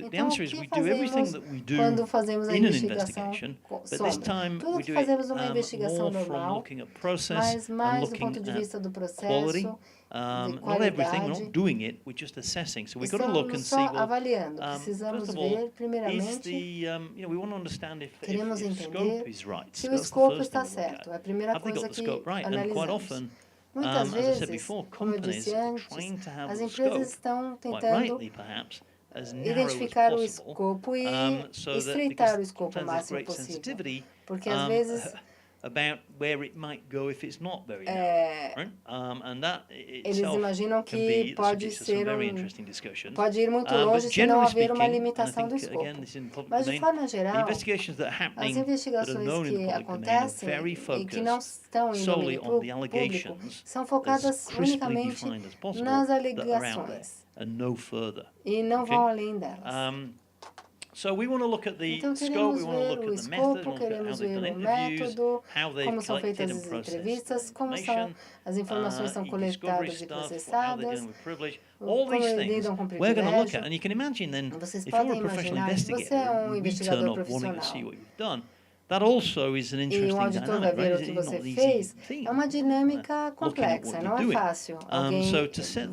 Então, o que fazemos quando fazemos a investigação sombra? Tudo que fazemos numa investigação normal, mas mais do ponto de vista do processo, not everything, we're not doing it, we're just assessing. So we've got to look and see, well, precisamos ver, primeiramente, we want to understand if the scope is right. Se o escopo está certo, é a primeira coisa que analisamos. Muitas vezes, como eu disse antes, as empresas estão tentando identificar o escopo e estreitar o escopo o máximo possível. Porque às vezes about where it might go if it's not very narrow, right? And that eles imaginam que pode ir muito longe se não haver uma limitação do escopo. Mas de forma geral, as investigações que acontecem e que não estão em domínio público são focadas unicamente nas alegações e não vão além delas. So we want to look at the scope, we want to look at the method, we want to look at how they've done interviews, how they've collected and processed information, coletadas e processadas, how they're dealing with privilege, all these things we're going to look at. And you can imagine then, if you're a professional investigator, we turn up wanting to see what you've done. That also is an interesting dynamic, right? It's not an easy thing. É uma dinâmica complexa, não é fácil alguém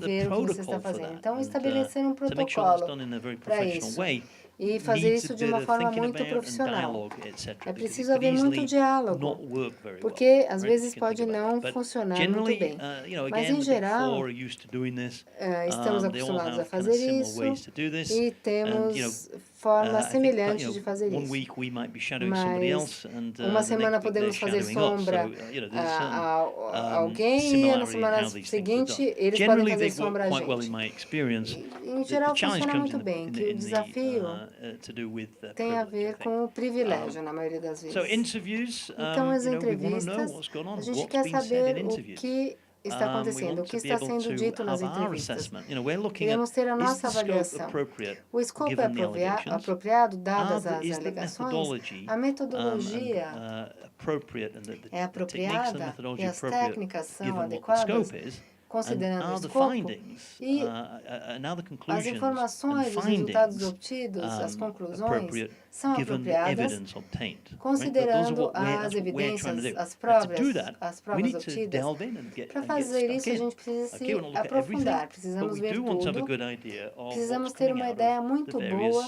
ver o que você está fazendo. Então, estabelecer protocolo para isso e fazer isso de uma forma muito profissional. É preciso haver muito diálogo, porque às vezes pode não funcionar muito bem. Mas, em geral, estamos acostumados a fazer isso e temos formas semelhantes de fazer isso. Mas uma semana podemos fazer sombra a alguém e na semana seguinte eles podem fazer sombra a gente. Em geral funciona muito bem, que o desafio tem a ver com o privilégio na maioria das vezes. Então as entrevistas, a gente quer saber o que está acontecendo, o que está sendo dito nas entrevistas. Queremos ter a nossa avaliação. O escopo é apropriado, dadas as alegações? A metodologia é apropriada e as técnicas são adequadas, considerando o escopo e as informações, os resultados obtidos, as conclusões são apropriadas, considerando as evidências, as provas obtidas. Para fazer isso, a gente precisa se aprofundar, precisamos ver tudo, precisamos ter uma ideia muito boa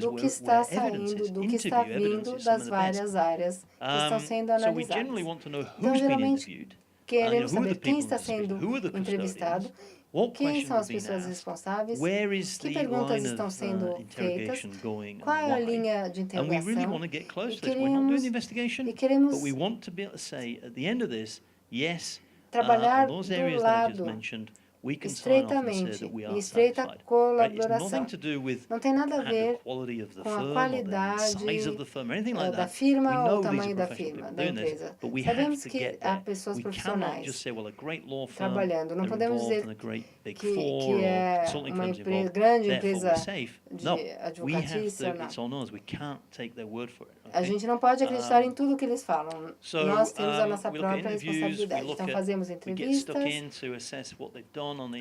do que está saindo, do que está vindo das várias áreas que estão sendo analisadas. Então, geralmente, queremos saber quem está sendo entrevistado, quem são as pessoas responsáveis, que perguntas estão sendo feitas, qual é a linha de interrogação, e queremos trabalhar do lado estreitamente, em estreita colaboração. Não tem nada a ver com a qualidade da firma ou o tamanho da firma, da empresa. Sabemos que há pessoas profissionais trabalhando. Não podemos dizer que é uma grande empresa de advocatícia. A gente não pode acreditar em tudo que eles falam. Nós temos a nossa própria responsabilidade. Então, fazemos entrevistas,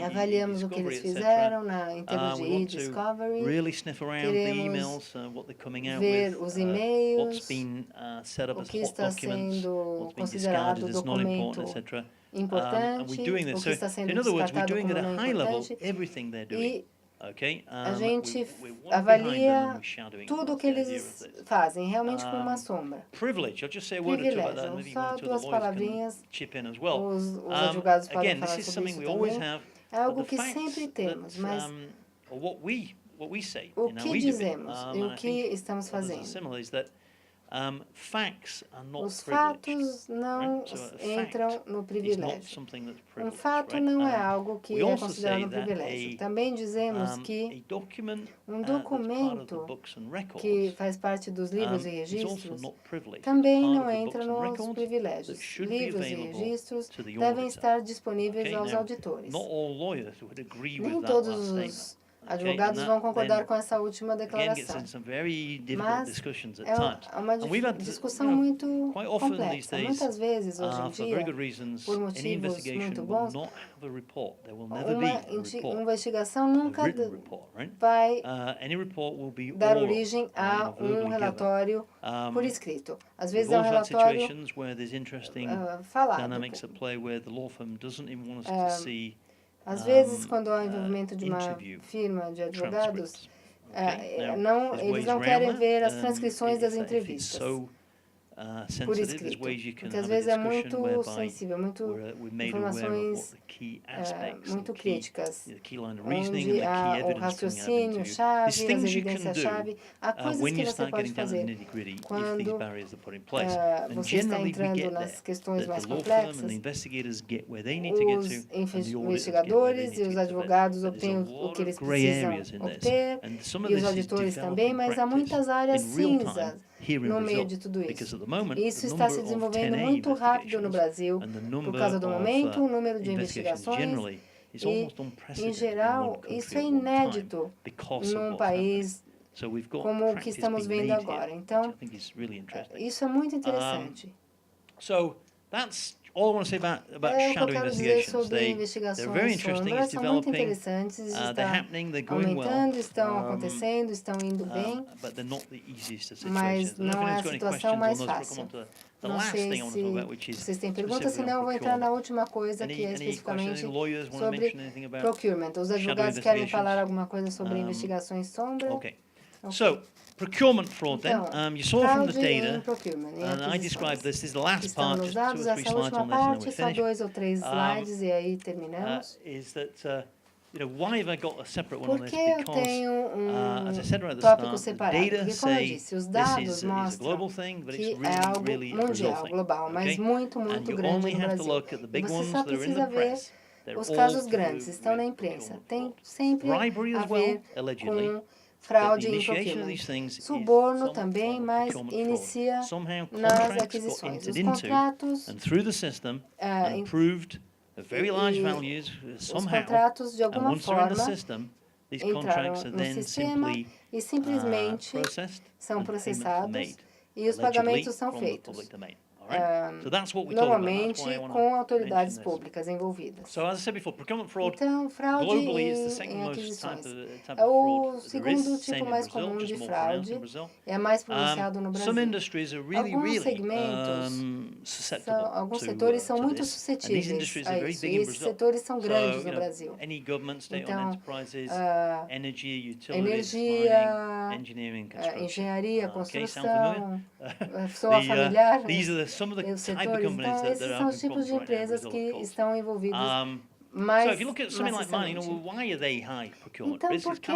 avaliamos o que eles fizeram em termos de e-discovery, queremos ver os e-mails, o que está sendo considerado documento importante, o que está sendo descartado como não importante, e a gente avalia tudo o que eles fazem, realmente com uma sombra. Privilégio, só 2 palavrinhas, os advogados podem falar sobre isso também. É algo que sempre temos, mas o que dizemos e o que estamos fazendo? Os fatos não entram no privilégio. Um fato não é algo que é considerado um privilégio. Também dizemos que um documento que faz parte dos livros e registros também não entra nos privilégios. Livros e registros devem estar disponíveis aos auditores. Nem todos os advogados vão concordar com essa última declaração. Mas é uma discussão muito complexa. Muitas vezes, hoje em dia, por motivos muito bons, uma investigação nunca vai dar origem a um relatório por escrito. Às vezes é um relatório falado. Às vezes, quando há envolvimento de uma firma de advogados, eles não querem ver as transcrições das entrevistas por escrito, porque às vezes é muito sensível, informações muito críticas, onde há o raciocínio-chave, as evidências-chave. Há coisas que você pode fazer quando você está entrando nas questões mais complexas. Os investigadores e os advogados obtêm o que eles precisam obter, e os auditores também, mas há muitas áreas cinzas no meio de tudo isso. Isso está se desenvolvendo muito rápido no Brasil, por causa do momento, o número de investigações, e, em geral, isso é inédito num país como o que estamos vendo agora. Então, isso é muito interessante. All I want to say about shadow investigations. They're sombras são muito interessantes, estão aumentando, estão acontecendo, estão indo bem, mas não é a situação mais fácil. Não sei se vocês têm perguntas, senão eu vou entrar na última coisa, que é especificamente sobre procurement. Os advogados querem falar alguma coisa sobre investigações sombra? Okay. Procurement fraud, then. You saw from the data, and I described this is the last part, just 2 or 3 slides on this, and then we finish. Só 2 ou 3 slides e aí terminamos. Is that why have I got a separate one on this? Porque eu tenho tópico separado. Porque, como eu disse, os dados mostram que é algo mundial, global, mas muito grande no Brasil. Você só precisa ver os casos grandes, estão na imprensa. Tem sempre a ver com fraude em procurement. Suborno também, mas inicia nas aquisições. Os contratos os contratos, de alguma forma, entraram no sistema e simplesmente são processados e os pagamentos são feitos. Normalmente com autoridades públicas envolvidas. Então, fraude em aquisições é o segundo tipo mais comum de fraude, é mais pronunciado no Brasil. Alguns segmentos, alguns setores são muito suscetíveis a isso, e esses setores são grandes no Brasil. Então, energia, engenharia, construção, soa familiar, os setores. Então, esses são os tipos de empresas que estão envolvidos mais na sistematicamente. Então, por que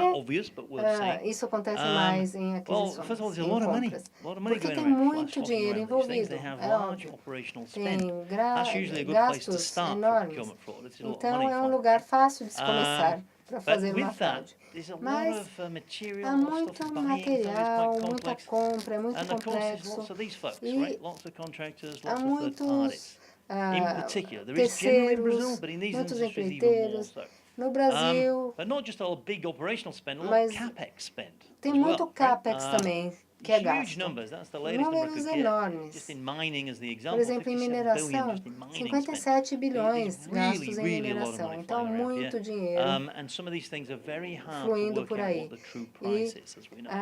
isso acontece mais em aquisições, em compras? Porque tem muito dinheiro envolvido, é óbvio. Tem gastos enormes. Então, é um lugar fácil de se começar para fazer uma fraude. Mas há muito material, muita compra, é muito complexo. E há muitos terceiros, muitos empreiteiros. No Brasil, mas tem muito CAPEX também, que é gasto. Números enormes. Por exemplo, em mineração, 57 bilhões gastos em mineração. Então, muito dinheiro fluindo por aí. E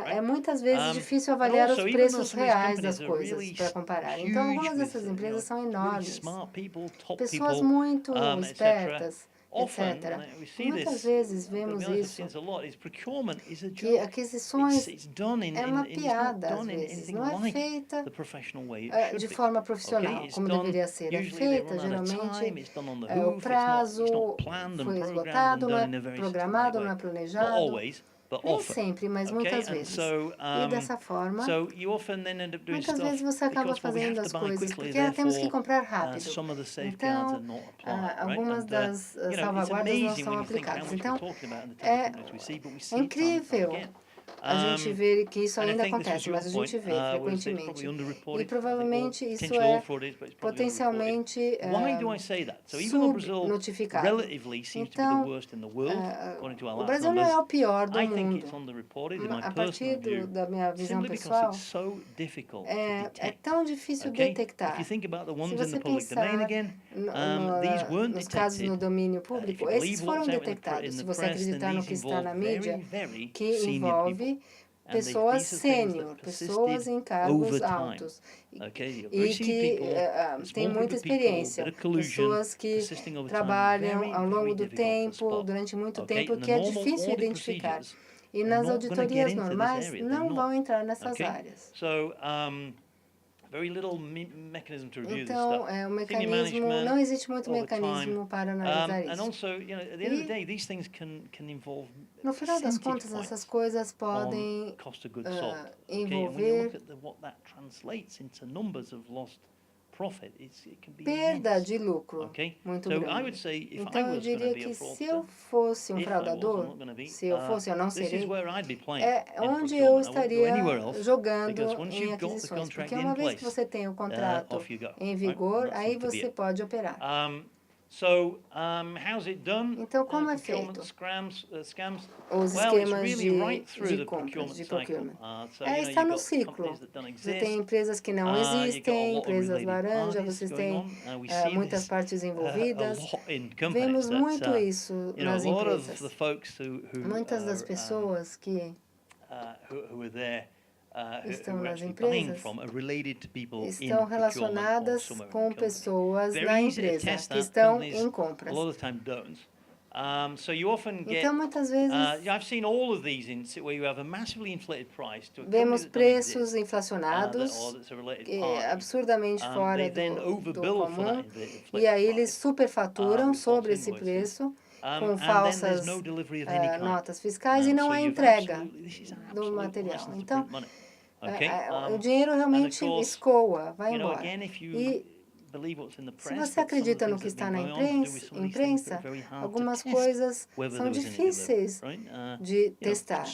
é muitas vezes difícil avaliar os preços reais das coisas para comparar. Então, algumas dessas empresas são enormes. Pessoas muito espertas, etc. Muitas vezes vemos isso, que aquisições é uma piada, às vezes, não é feita de forma profissional, como deveria ser. É feita, geralmente, o prazo foi esgotado, não é programado, não é planejado. Nem sempre, mas muitas vezes. E dessa forma, muitas vezes você acaba fazendo as coisas, porque temos que comprar rápido. Então, algumas das salvaguardas não são aplicadas. Então, é incrível a gente ver que isso ainda acontece, mas a gente vê frequentemente. E provavelmente isso é potencialmente subnotificado. Então, o Brasil não é o pior do mundo. A partir da minha visão pessoal, é tão difícil detectar. Se você pensar nos casos no domínio público, esses foram detectados. Se você acreditar no que está na mídia, que envolve pessoas sênior, pessoas em cargos altos e que têm muita experiência, pessoas que trabalham ao longo do tempo, durante muito tempo, que é difícil identificar. E nas auditorias normais não vão entrar nessas áreas. Então, o mecanismo, não existe muito mecanismo para analisar isso. E, no final das contas, essas coisas podem envolver perda de lucro muito grande. Então, eu diria que se eu fosse um fraudador, eu não serei, onde eu estaria jogando em aquisições. Porque uma vez que você tem o contrato em vigor, aí você pode operar. Então, como é feito? Os esquemas de compras, de procurement. Está no ciclo. Você tem empresas que não existem, empresas laranja, vocês têm muitas partes envolvidas. Vemos muito isso nas empresas. Muitas das pessoas que estão nas empresas estão relacionadas com pessoas na empresa que estão em compras. Então, muitas vezes, vemos preços inflacionados, absurdamente fora do comum, e aí eles superfaturam sobre esse preço, com falsas notas fiscais, e não há entrega do material. Então, o dinheiro realmente escoa, vai embora. E se você acredita no que está na imprensa, algumas coisas são difíceis de testar.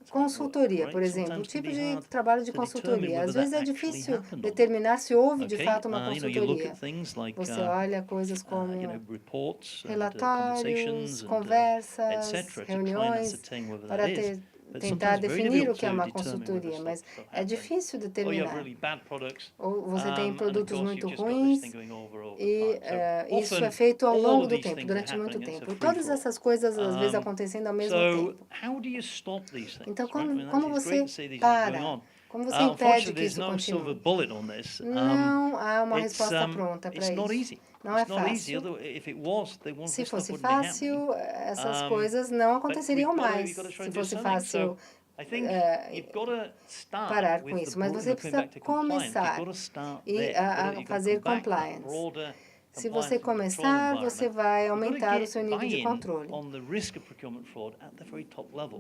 Consultoria, por exemplo, o tipo de trabalho de consultoria. Às vezes é difícil determinar se houve de fato uma consultoria. Você olha coisas como relatórios, conversas, reuniões, para tentar definir o que é uma consultoria, mas é difícil determinar. Ou você tem produtos muito ruins e isso é feito ao longo do tempo, durante muito tempo. E todas essas coisas, às vezes, acontecendo ao mesmo tempo. Então, como você para? Como você impede que isso continue? Não há uma resposta pronta para isso. Não é fácil. Se fosse fácil, essas coisas não aconteceriam mais. Se fosse fácil parar com isso, mas você precisa começar a fazer compliance. Se você começar, você vai aumentar o seu nível de controle.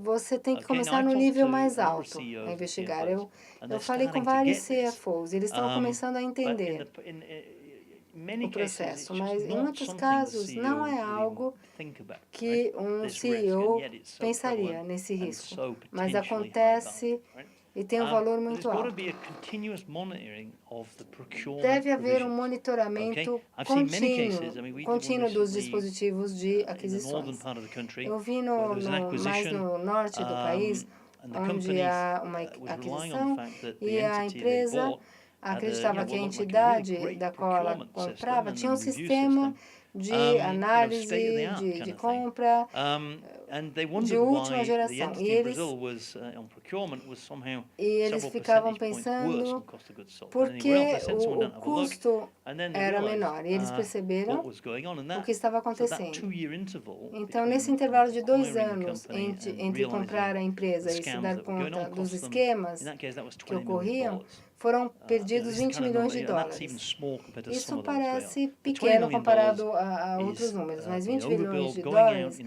Você tem que começar no nível mais alto a investigar. Eu falei com vários CFOs, eles estão começando a entender o processo, mas em muitos casos não é algo que um CEO pensaria nesse risco, mas acontece e tem um valor muito alto. Deve haver um monitoramento contínuo dos dispositivos de aquisições. Eu vi mais no norte do país, onde há uma aquisição e a empresa acreditava que a entidade da qual ela comprava tinha um sistema de análise, de compra de última geração. E eles ficavam pensando por que o custo era menor. E eles perceberam o que estava acontecendo. Então, nesse intervalo de 2 anos entre comprar a empresa e se dar conta dos esquemas que ocorriam, foram perdidos 20 milhões de dólares. Isso parece pequeno comparado a outros números, mas 20 milhões de dólares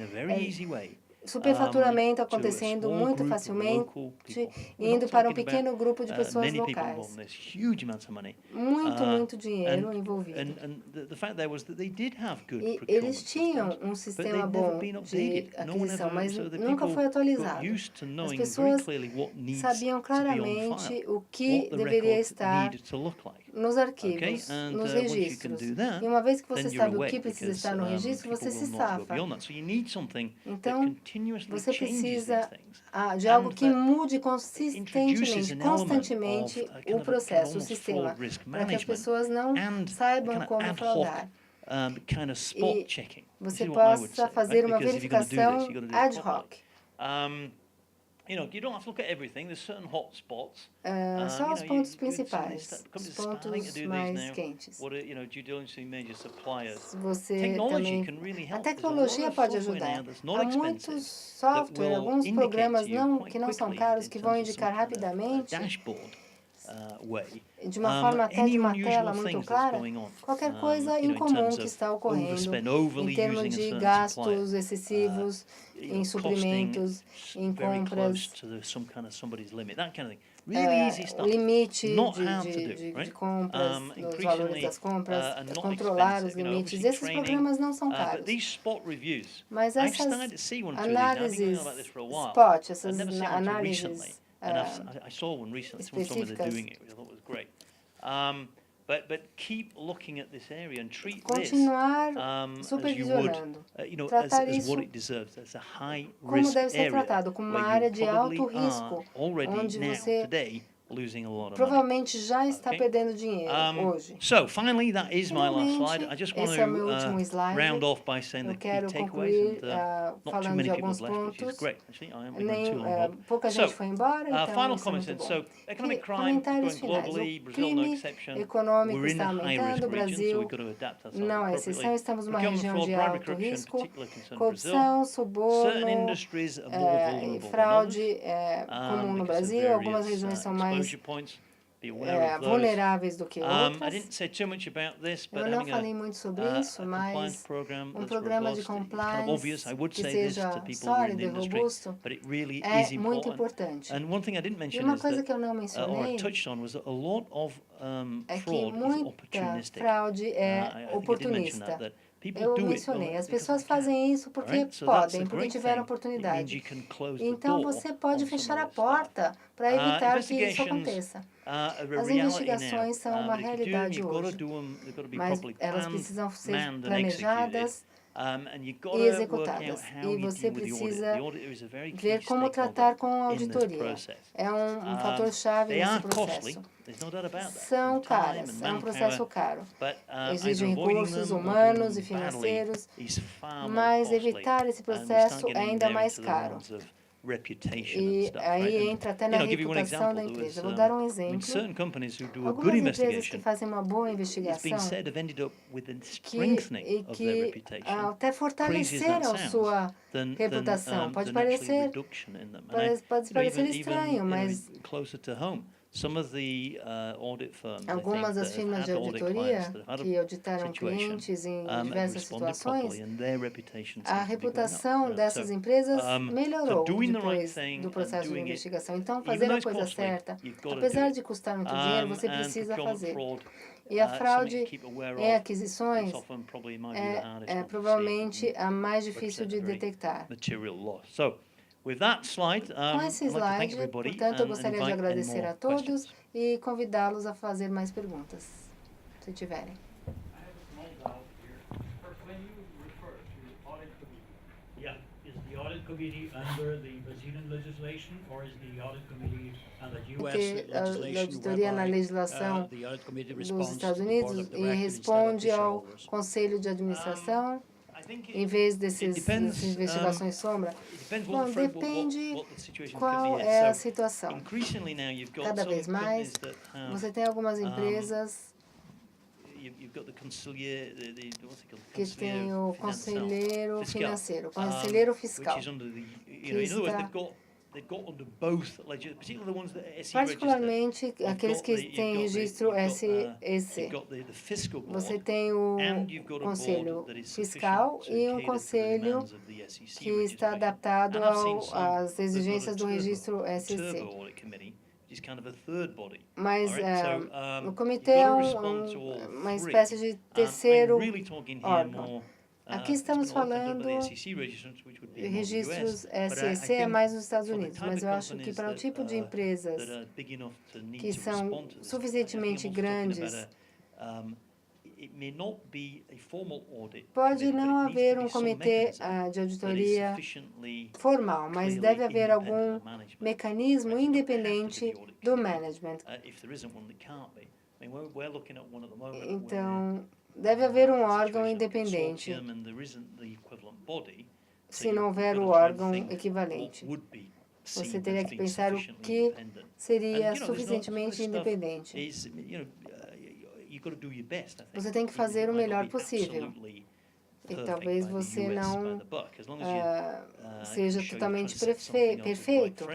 superfaturamento acontecendo muito facilmente, indo para um pequeno grupo de pessoas locais. Muito dinheiro envolvido. E eles tinham um sistema bom de aquisição, mas nunca foi atualizado. As pessoas sabiam claramente o que deveria estar nos arquivos, nos registros. E uma vez que você sabe o que precisa estar no registro, você se safa. Então, você precisa de algo que mude constantemente o processo, o sistema, para que as pessoas não saibam como fraudar. E você possa fazer uma verificação ad hoc. Só os pontos principais, os pontos mais quentes. Você também, a tecnologia pode ajudar. Há muitos softwares, alguns programas que não são caros, que vão indicar rapidamente, de uma forma até de uma tela muito clara, qualquer coisa incomum que está ocorrendo em termos de gastos excessivos, em suprimentos, em compras, limite de compras, os valores das compras, controlar os limites. Esses programas não são caros. Mas essas análises spot, essas análises específicas, continuar supervisionando, tratar isso como deve ser tratado, como uma área de alto risco, onde você provavelmente já está perdendo dinheiro hoje. Finalmente, esse é o meu último slide. Eu quero concluir falando de alguns pontos. Pouca gente foi embora, então isso é muito bom. Comentários finais. O crime econômico está aumentando, o Brasil não é exceção, estamos numa região de alto risco, corrupção, suborno, fraude comum no Brasil, algumas regiões são mais vulneráveis do que outras. Eu não falei muito sobre isso, mas um programa de compliance que seja sólido e robusto é muito importante. E uma coisa que eu não mencionei é que muita fraude é oportunista. Eu mencionei, as pessoas fazem isso porque podem, porque tiveram oportunidade. Então, você pode fechar a porta para evitar que isso aconteça. As investigações são uma realidade hoje, mas elas precisam ser planejadas e executadas. E você precisa ver como tratar com a auditoria. É um fator-chave nesse processo. São caras, é um processo caro. Exigem recursos humanos e financeiros, mas evitar esse processo é ainda mais caro. E aí entra até na reputação da empresa. Vou dar um exemplo. Algumas empresas que fazem uma boa investigação que até fortaleceram sua reputação. Pode parecer estranho, mas algumas das firmas de auditoria que auditaram clientes em diversas situações, a reputação dessas empresas melhorou depois do processo de investigação. Então, fazer a coisa certa, apesar de custar muito dinheiro, você precisa fazer. E a fraude em aquisições é provavelmente a mais difícil de detectar. Com esse slide, portanto, eu gostaria de agradecer a todos e convidá-los a fazer mais perguntas, se tiverem. Porque a auditoria na legislação dos Estados Unidos e responde ao Conselho de Administração em vez dessas investigações sombra? Bom, depende qual é a situação. Cada vez mais, você tem algumas empresas que tem o conselheiro financeiro, o conselheiro fiscal, que está particularmente aqueles que têm registro SEC. Você tem o conselho fiscal e um conselho que está adaptado às exigências do registro SEC. Mas o comitê é uma espécie de terceiro órgão. Aqui estamos falando de registros SEC é mais nos Estados Unidos, mas eu acho que para o tipo de empresas que são suficientemente grandes, pode não haver um comitê de auditoria formal, mas deve haver algum mecanismo independente do management. Então, deve haver um órgão independente, se não houver o órgão equivalente. Você teria que pensar o que seria suficientemente independente. Você tem que fazer o melhor possível. E talvez você não seja totalmente perfeito.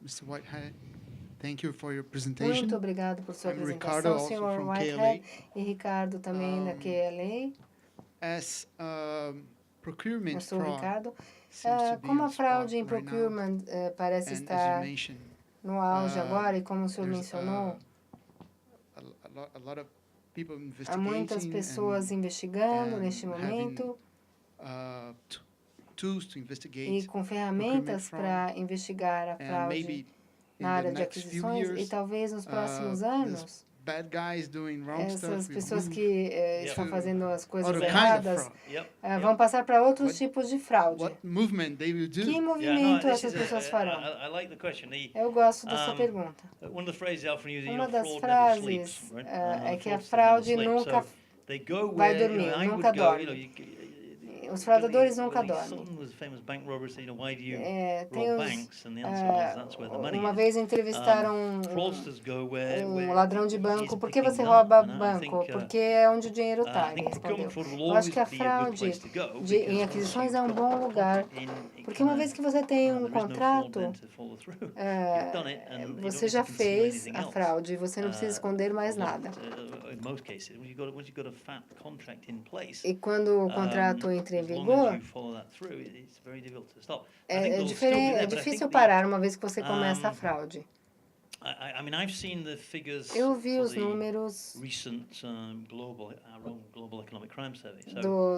Mr. Whitehead, thank you for your presentation. Muito obrigado por sua apresentação, Sr. Whitehead, e Ricardo também da KLA. As procurement Eu sou o fraud Ricardo. Como a fraude em procurement parece estar no auge agora, e como o senhor mencionou, há muitas pessoas investigando neste momento e com ferramentas para investigar a fraude na área de aquisições, e talvez nos próximos anos essas pessoas que estão fazendo as coisas erradas vão passar para outros tipos de fraude. Que movimento essas pessoas farão? Eu gosto dessa pergunta. Uma das frases é que a fraude nunca vai dormir, nunca dorme. Os fraudadores nunca dormem. Uma vez entrevistaram um ladrão de banco. Por que você rouba banco? Porque é onde o dinheiro está, ele respondeu. Eu acho que a fraude em aquisições é um bom lugar, porque uma vez que você tem um contrato, você já fez a fraude e você não precisa esconder mais nada. E quando o contrato entra em vigor, é difícil parar uma vez que você começa a fraude. Eu vi os números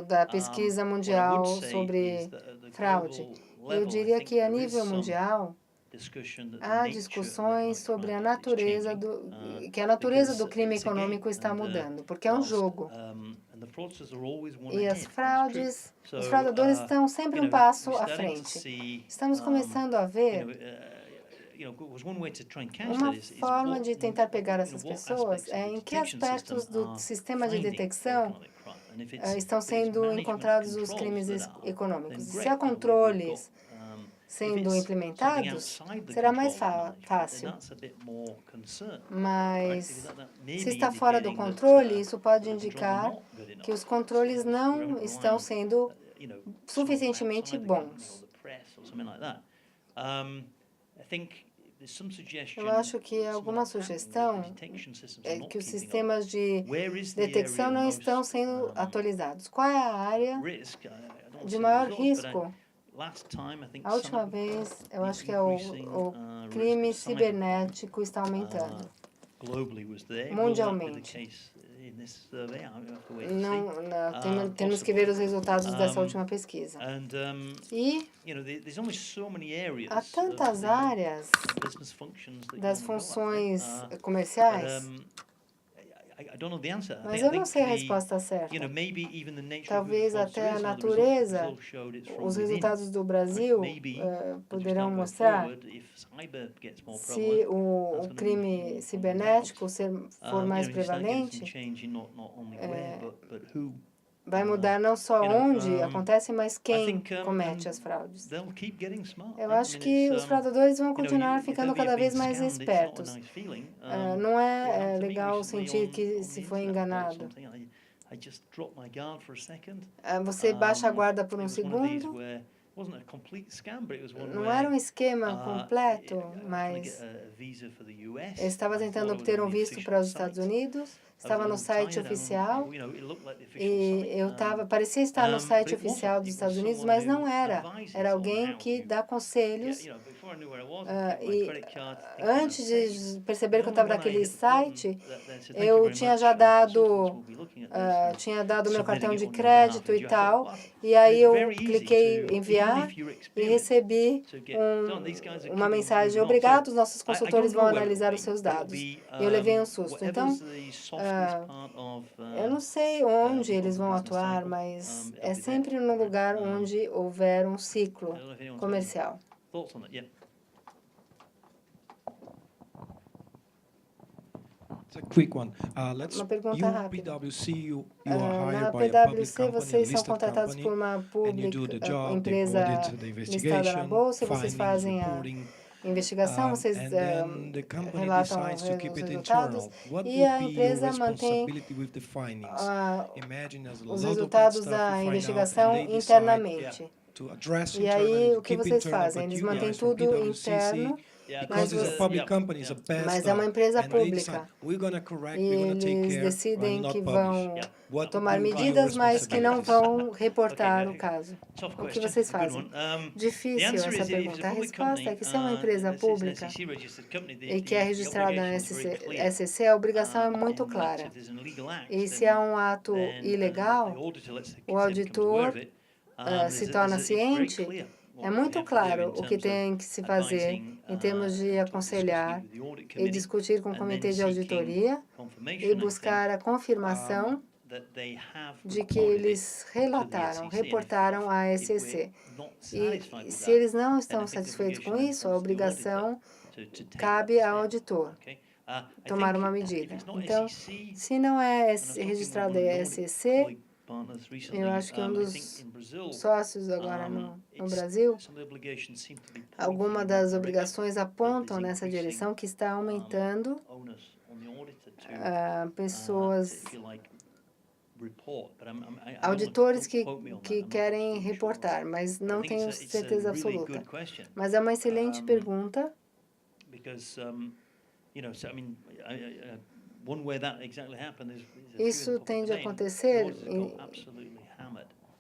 da pesquisa mundial sobre fraude. Eu diria que a nível mundial há discussões sobre a natureza do crime econômico está mudando, porque é um jogo. E os fraudadores estão sempre um passo à frente. Estamos começando a ver Uma forma de tentar pegar essas pessoas é em que aspectos do sistema de detecção estão sendo encontrados os crimes econômicos. Se há controles sendo implementados, será mais fácil. Mas, se está fora do controle, isso pode indicar que os controles não estão sendo suficientemente bons. Eu acho que alguma sugestão é que os sistemas de detecção não estão sendo atualizados. Qual é a área de maior risco? A última vez, eu acho que o crime cibernético está aumentando mundialmente. Temos que ver os resultados dessa última pesquisa. E há tantas áreas das funções comerciais, mas eu não sei a resposta certa. Talvez até a natureza, os resultados do Brasil poderão mostrar se o crime cibernético for mais prevalente, vai mudar não só onde acontece, mas quem comete as fraudes. Eu acho que os fraudadores vão continuar ficando cada vez mais espertos. Não é legal sentir que se foi enganado. Você baixa a guarda por um segundo. Não era um esquema completo, mas eu estava tentando obter um visto para os Estados Unidos. Estava no site oficial e parecia estar no site oficial dos Estados Unidos, mas não era. Era alguém que dá conselhos. E antes de perceber que eu estava naquele site, eu tinha já dado meu cartão de crédito e tal, e aí eu cliquei em enviar e recebi uma mensagem: obrigado, os nossos consultores vão analisar os seus dados. E eu levei um susto. Então, eu não sei onde eles vão atuar, mas é sempre no lugar onde houver um ciclo comercial. Uma pergunta rápida. Na PwC, vocês são contratados por uma empresa listada na Bolsa, vocês fazem a investigação, vocês relatam os resultados e a empresa mantém os resultados da investigação internamente. E aí, o que vocês fazem? Eles mantêm tudo interno, mas é uma empresa pública. E eles decidem que vão tomar medidas, mas que não vão reportar o caso. O que vocês fazem? Difícil essa pergunta. A resposta é que se é uma empresa pública e que é registrada na SEC, a obrigação é muito clara. E se há um ato ilegal, o auditor se torna ciente, é muito claro o que tem que se fazer em termos de aconselhar e discutir com o comitê de auditoria e buscar a confirmação de que eles reportaram à SEC. E se eles não estão satisfeitos com isso, a obrigação cabe ao auditor tomar uma medida. Então, se não é registrado a SEC, eu acho que um dos sócios agora no Brasil, algumas das obrigações apontam nessa direção, que está aumentando pessoas, auditores que querem reportar, mas não tenho certeza absoluta. Mas é uma excelente pergunta. Isso tende a acontecer,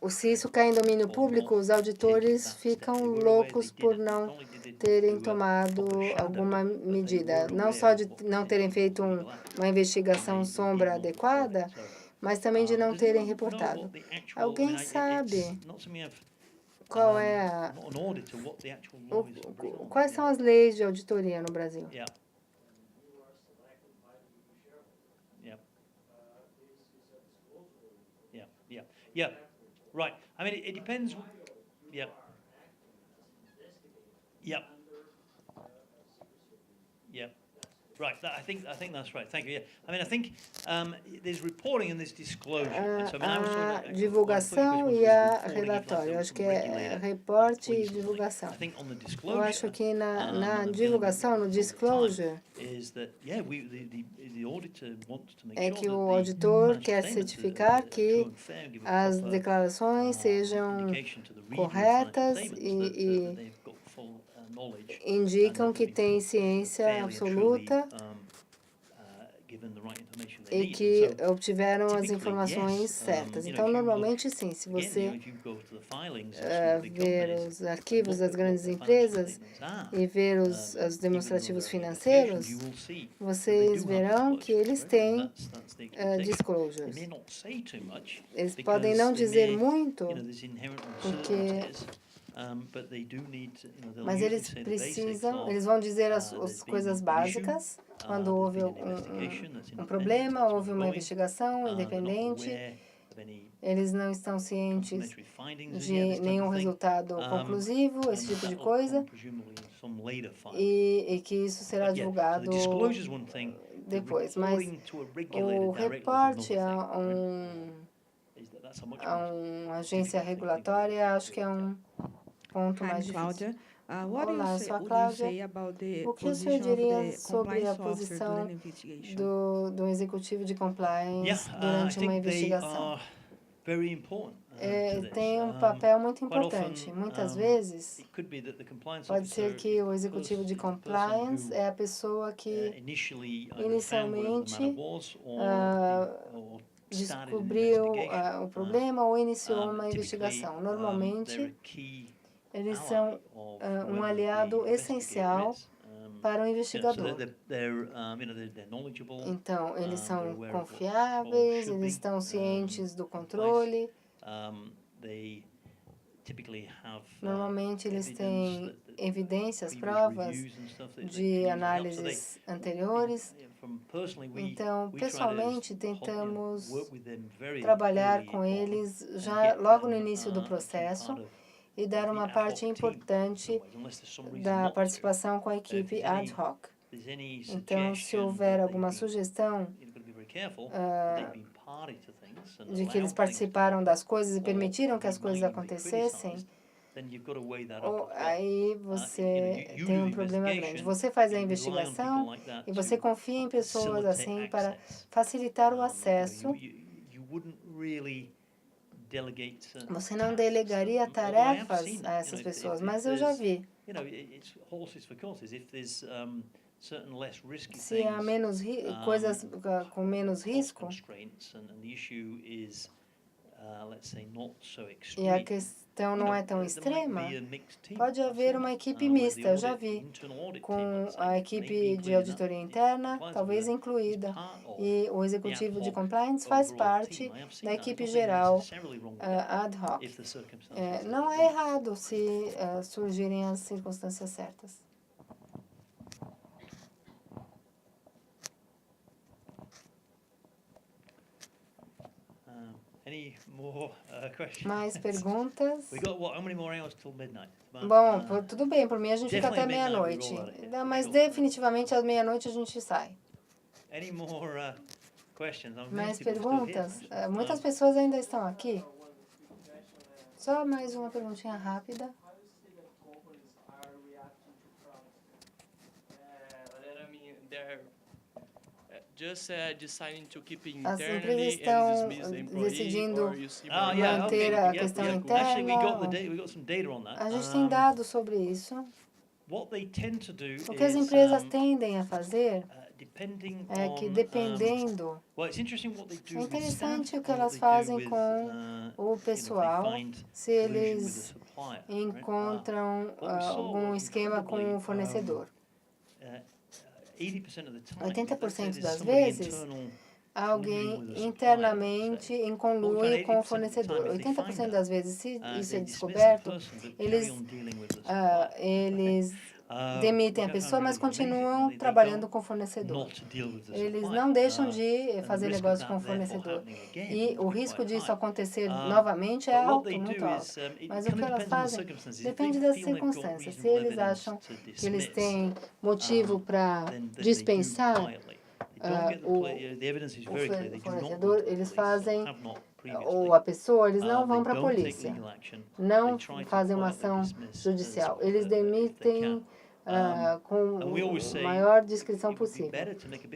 se isso cai em domínio público, os auditores ficam loucos por não terem tomado alguma medida. Não só de não terem feito uma investigação sombra adequada, mas também de não terem reportado. Alguém sabe qual é quais são as leis de auditoria no Brasil? Yeah, right. I mean, it depends. Yeah. Yeah. Yeah. Right, I think that's right. Thank you. Yeah. I mean, I think there's reporting and there's disclosure. A divulgação e a relatório. Eu acho que é reporte e divulgação. Eu acho que na divulgação, no disclosure, é que o auditor quer certificar que as declarações sejam corretas e indicam que tem ciência absoluta e que obtiveram as informações certas. Então, normalmente, sim, se você ver os arquivos das grandes empresas e ver os demonstrativos financeiros, vocês verão que eles têm disclosures. Eles podem não dizer muito, porque... Mas eles precisam, eles vão dizer as coisas básicas quando houve um problema, houve uma investigação independente, eles não estão cientes de nenhum resultado conclusivo, esse tipo de coisa, e que isso será divulgado depois. Mas o reporte a uma agência regulatória, acho que é um ponto mais difícil. Olá, eu sou a Cláudia. O que o senhor diria sobre a posição do executivo de compliance durante uma investigação? Tem um papel muito importante. Muitas vezes, pode ser que o executivo de compliance é a pessoa que inicialmente descobriu o problema ou iniciou uma investigação. Normalmente, eles são um aliado essencial para o investigador. Então, eles são confiáveis, eles estão cientes do controle. Normalmente, eles têm evidências, provas de análises anteriores. Então, pessoalmente, tentamos trabalhar com eles já logo no início do processo e dar uma parte importante da participação com a equipe ad hoc. Então, se houver alguma sugestão de que eles participaram das coisas e permitiram que as coisas acontecessem, aí você tem um problema grande. Você faz a investigação e você confia em pessoas assim para facilitar o acesso. Você não delegaria tarefas a essas pessoas, mas eu já vi. Se há menos coisas com menos risco, e a questão não é tão extrema, pode haver uma equipe mista, eu já vi, com a equipe de auditoria interna, talvez incluída, e o executivo de compliance faz parte da equipe geral ad hoc. Não é errado se surgirem as circunstâncias certas. Mais perguntas? Bom, tudo bem, por mim a gente fica até meia-noite. Mas definitivamente às meia-noite a gente sai. Mais perguntas? Muitas pessoas ainda estão aqui. Só mais uma perguntinha rápida. As empresas estão decidindo manter a questão interna. A gente tem dados sobre isso. O que as empresas tendem a fazer é que, dependendo... É interessante o que elas fazem com o pessoal, se eles encontram algum esquema com o fornecedor. 80% das vezes, alguém internamente em conluio com o fornecedor. 80% das vezes, se isso é descoberto, eles demitem a pessoa, mas continuam trabalhando com o fornecedor. Eles não deixam de fazer negócio com o fornecedor. E o risco disso acontecer novamente é alto, muito alto. Mas o que elas fazem depende das circunstâncias. Se eles acham que eles têm motivo para dispensar o fornecedor, eles fazem, ou a pessoa, eles não vão para a polícia, não fazem uma ação judicial. Eles demitem com a maior discrição possível.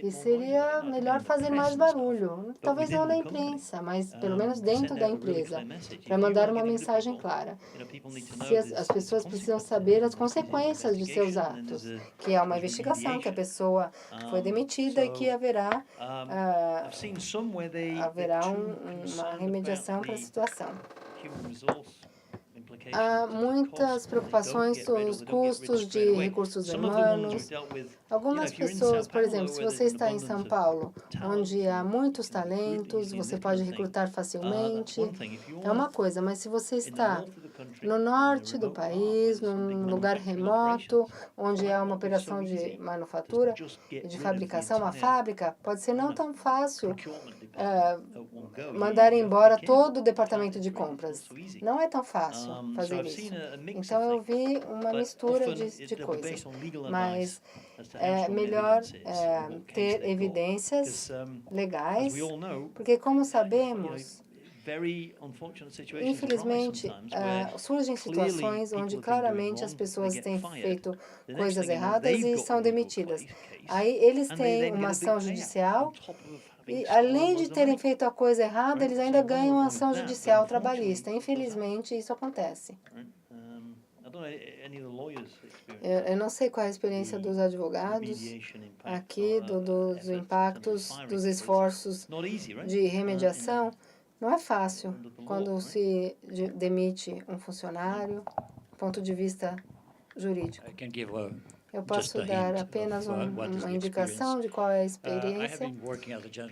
E seria melhor fazer mais barulho, talvez não na imprensa, mas pelo menos dentro da empresa, para mandar uma mensagem clara. As pessoas precisam saber as consequências de seus atos, que é uma investigação, que a pessoa foi demitida e que haverá uma remediação para a situação. Há muitas preocupações com os custos de recursos humanos. Algumas pessoas, por exemplo, se você está em São Paulo, onde há muitos talentos, você pode recrutar facilmente, é uma coisa, mas se você está no norte do país, num lugar remoto, onde há uma operação de manufatura, de fabricação, uma fábrica, pode ser não tão fácil mandar embora todo o departamento de compras. Não é tão fácil fazer isso. Então, eu vi uma mistura de coisas, mas é melhor ter evidências legais, porque, como sabemos, infelizmente, surgem situações onde claramente as pessoas têm feito coisas erradas e são demitidas. Aí eles têm uma ação judicial e, além de terem feito a coisa errada, eles ainda ganham uma ação judicial trabalhista. Infelizmente, isso acontece. Eu não sei qual é a experiência dos advogados aqui, dos impactos, dos esforços de remediação. Não é fácil quando se demite um funcionário, do ponto de vista jurídico. Eu posso dar apenas uma indicação de qual é a experiência.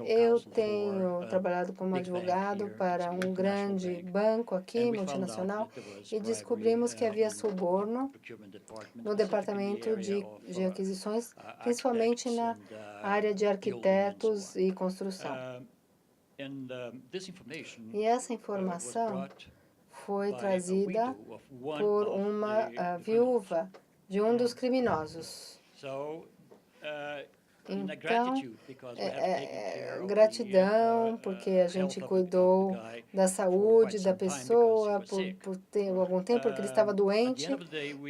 Eu tenho trabalhado como advogado para um grande banco aqui, multinacional, e descobrimos que havia suborno no departamento de aquisições, principalmente na área de arquitetos e construção. E essa informação foi trazida por uma viúva de um dos criminosos. Então, gratidão, porque a gente cuidou da saúde da pessoa por algum tempo, porque ele estava doente.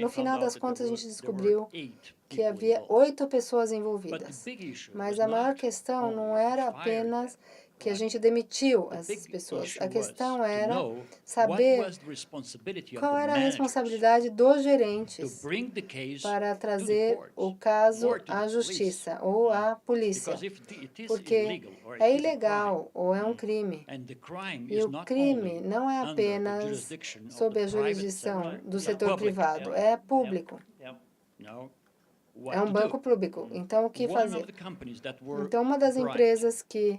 No final das contas, a gente descobriu que havia 8 pessoas envolvidas. Mas a maior questão não era apenas que a gente demitiu as pessoas. A questão era saber qual era a responsabilidade dos gerentes para trazer o caso à justiça ou à polícia. Porque é ilegal ou é um crime. E o crime não é apenas sob a jurisdição do setor privado, é público. É um banco público. Então, o que fazer? Então, uma das empresas que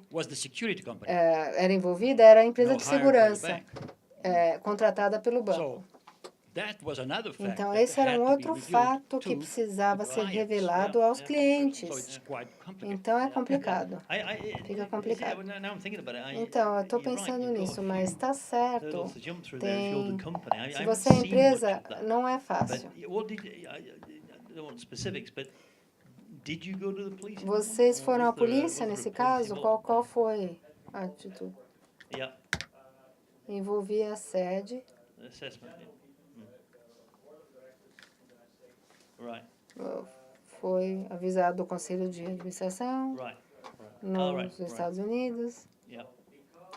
era envolvida era a empresa de segurança, contratada pelo banco. Então, esse era um outro fato que precisava ser revelado aos clientes. Então, é complicado. Fica complicado. Então, eu estou pensando nisso, mas está certo. Se você é empresa, não é fácil. Vocês foram à polícia nesse caso? Qual foi a atitude? Envolvia a sede. Foi avisado o Conselho de Administração nos Estados Unidos.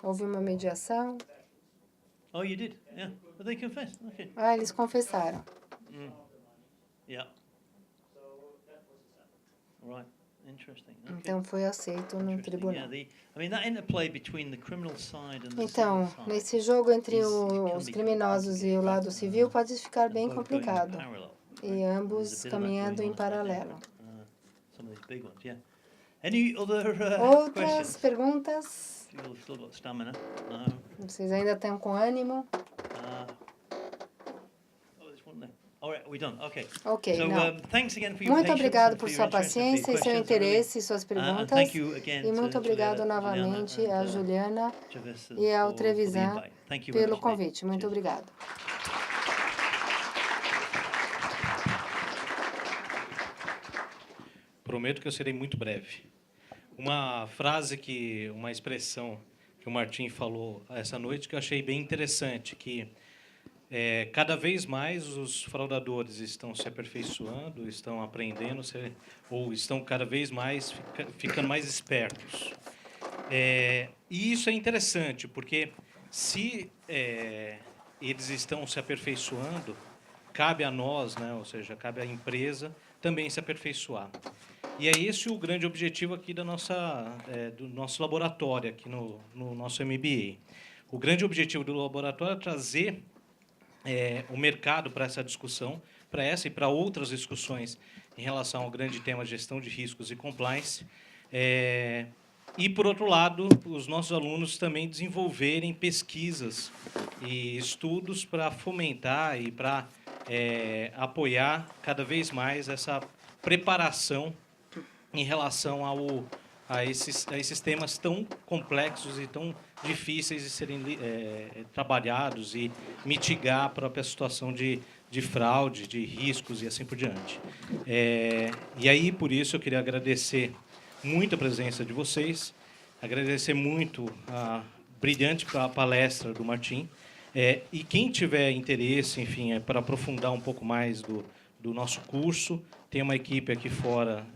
Houve uma mediação. Eles confessaram. Então, foi aceito no tribunal. Então, nesse jogo entre os criminosos e o lado civil, pode ficar bem complicado. E ambos caminhando em paralelo. Outras perguntas? Vocês ainda estão com ânimo? Ok, não. Muito obrigado por sua paciência e seu interesse e suas perguntas. E muito obrigado novamente a Juliana e ao Trevisan pelo convite. Muito obrigado. Prometo que eu serei muito breve. Uma expressão que o Martim falou essa noite que eu achei bem interessante, que cada vez mais os fraudadores estão se aperfeiçoando, estão aprendendo, ou estão cada vez mais ficando mais espertos. E isso é interessante, porque se eles estão se aperfeiçoando, cabe a nós, né, ou seja, cabe à empresa também se aperfeiçoar. E é esse o grande objetivo aqui do nosso laboratório, aqui no nosso MBA. O grande objetivo do laboratório é trazer o mercado para essa discussão, para essa e para outras discussões em relação ao grande tema de gestão de riscos e compliance. E, por outro lado, os nossos alunos também desenvolverem pesquisas e estudos para fomentar e para apoiar cada vez mais essa preparação em relação a esses temas tão complexos e tão difíceis de serem trabalhados e mitigar a própria situação de fraude, de riscos e assim por diante. E aí, por isso, eu queria agradecer muito a presença de vocês, agradecer muito a brilhante palestra do Martim, e quem tiver interesse, enfim, para aprofundar um pouco mais do nosso curso, tem uma equipe aqui fora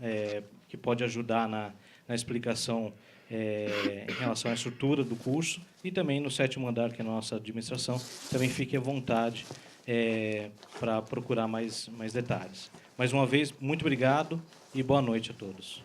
que pode ajudar na explicação em relação à estrutura do curso, e também no 7º andar, que é a nossa administração, também fique à vontade para procurar mais detalhes. Mais uma vez, muito obrigado e boa noite a todos.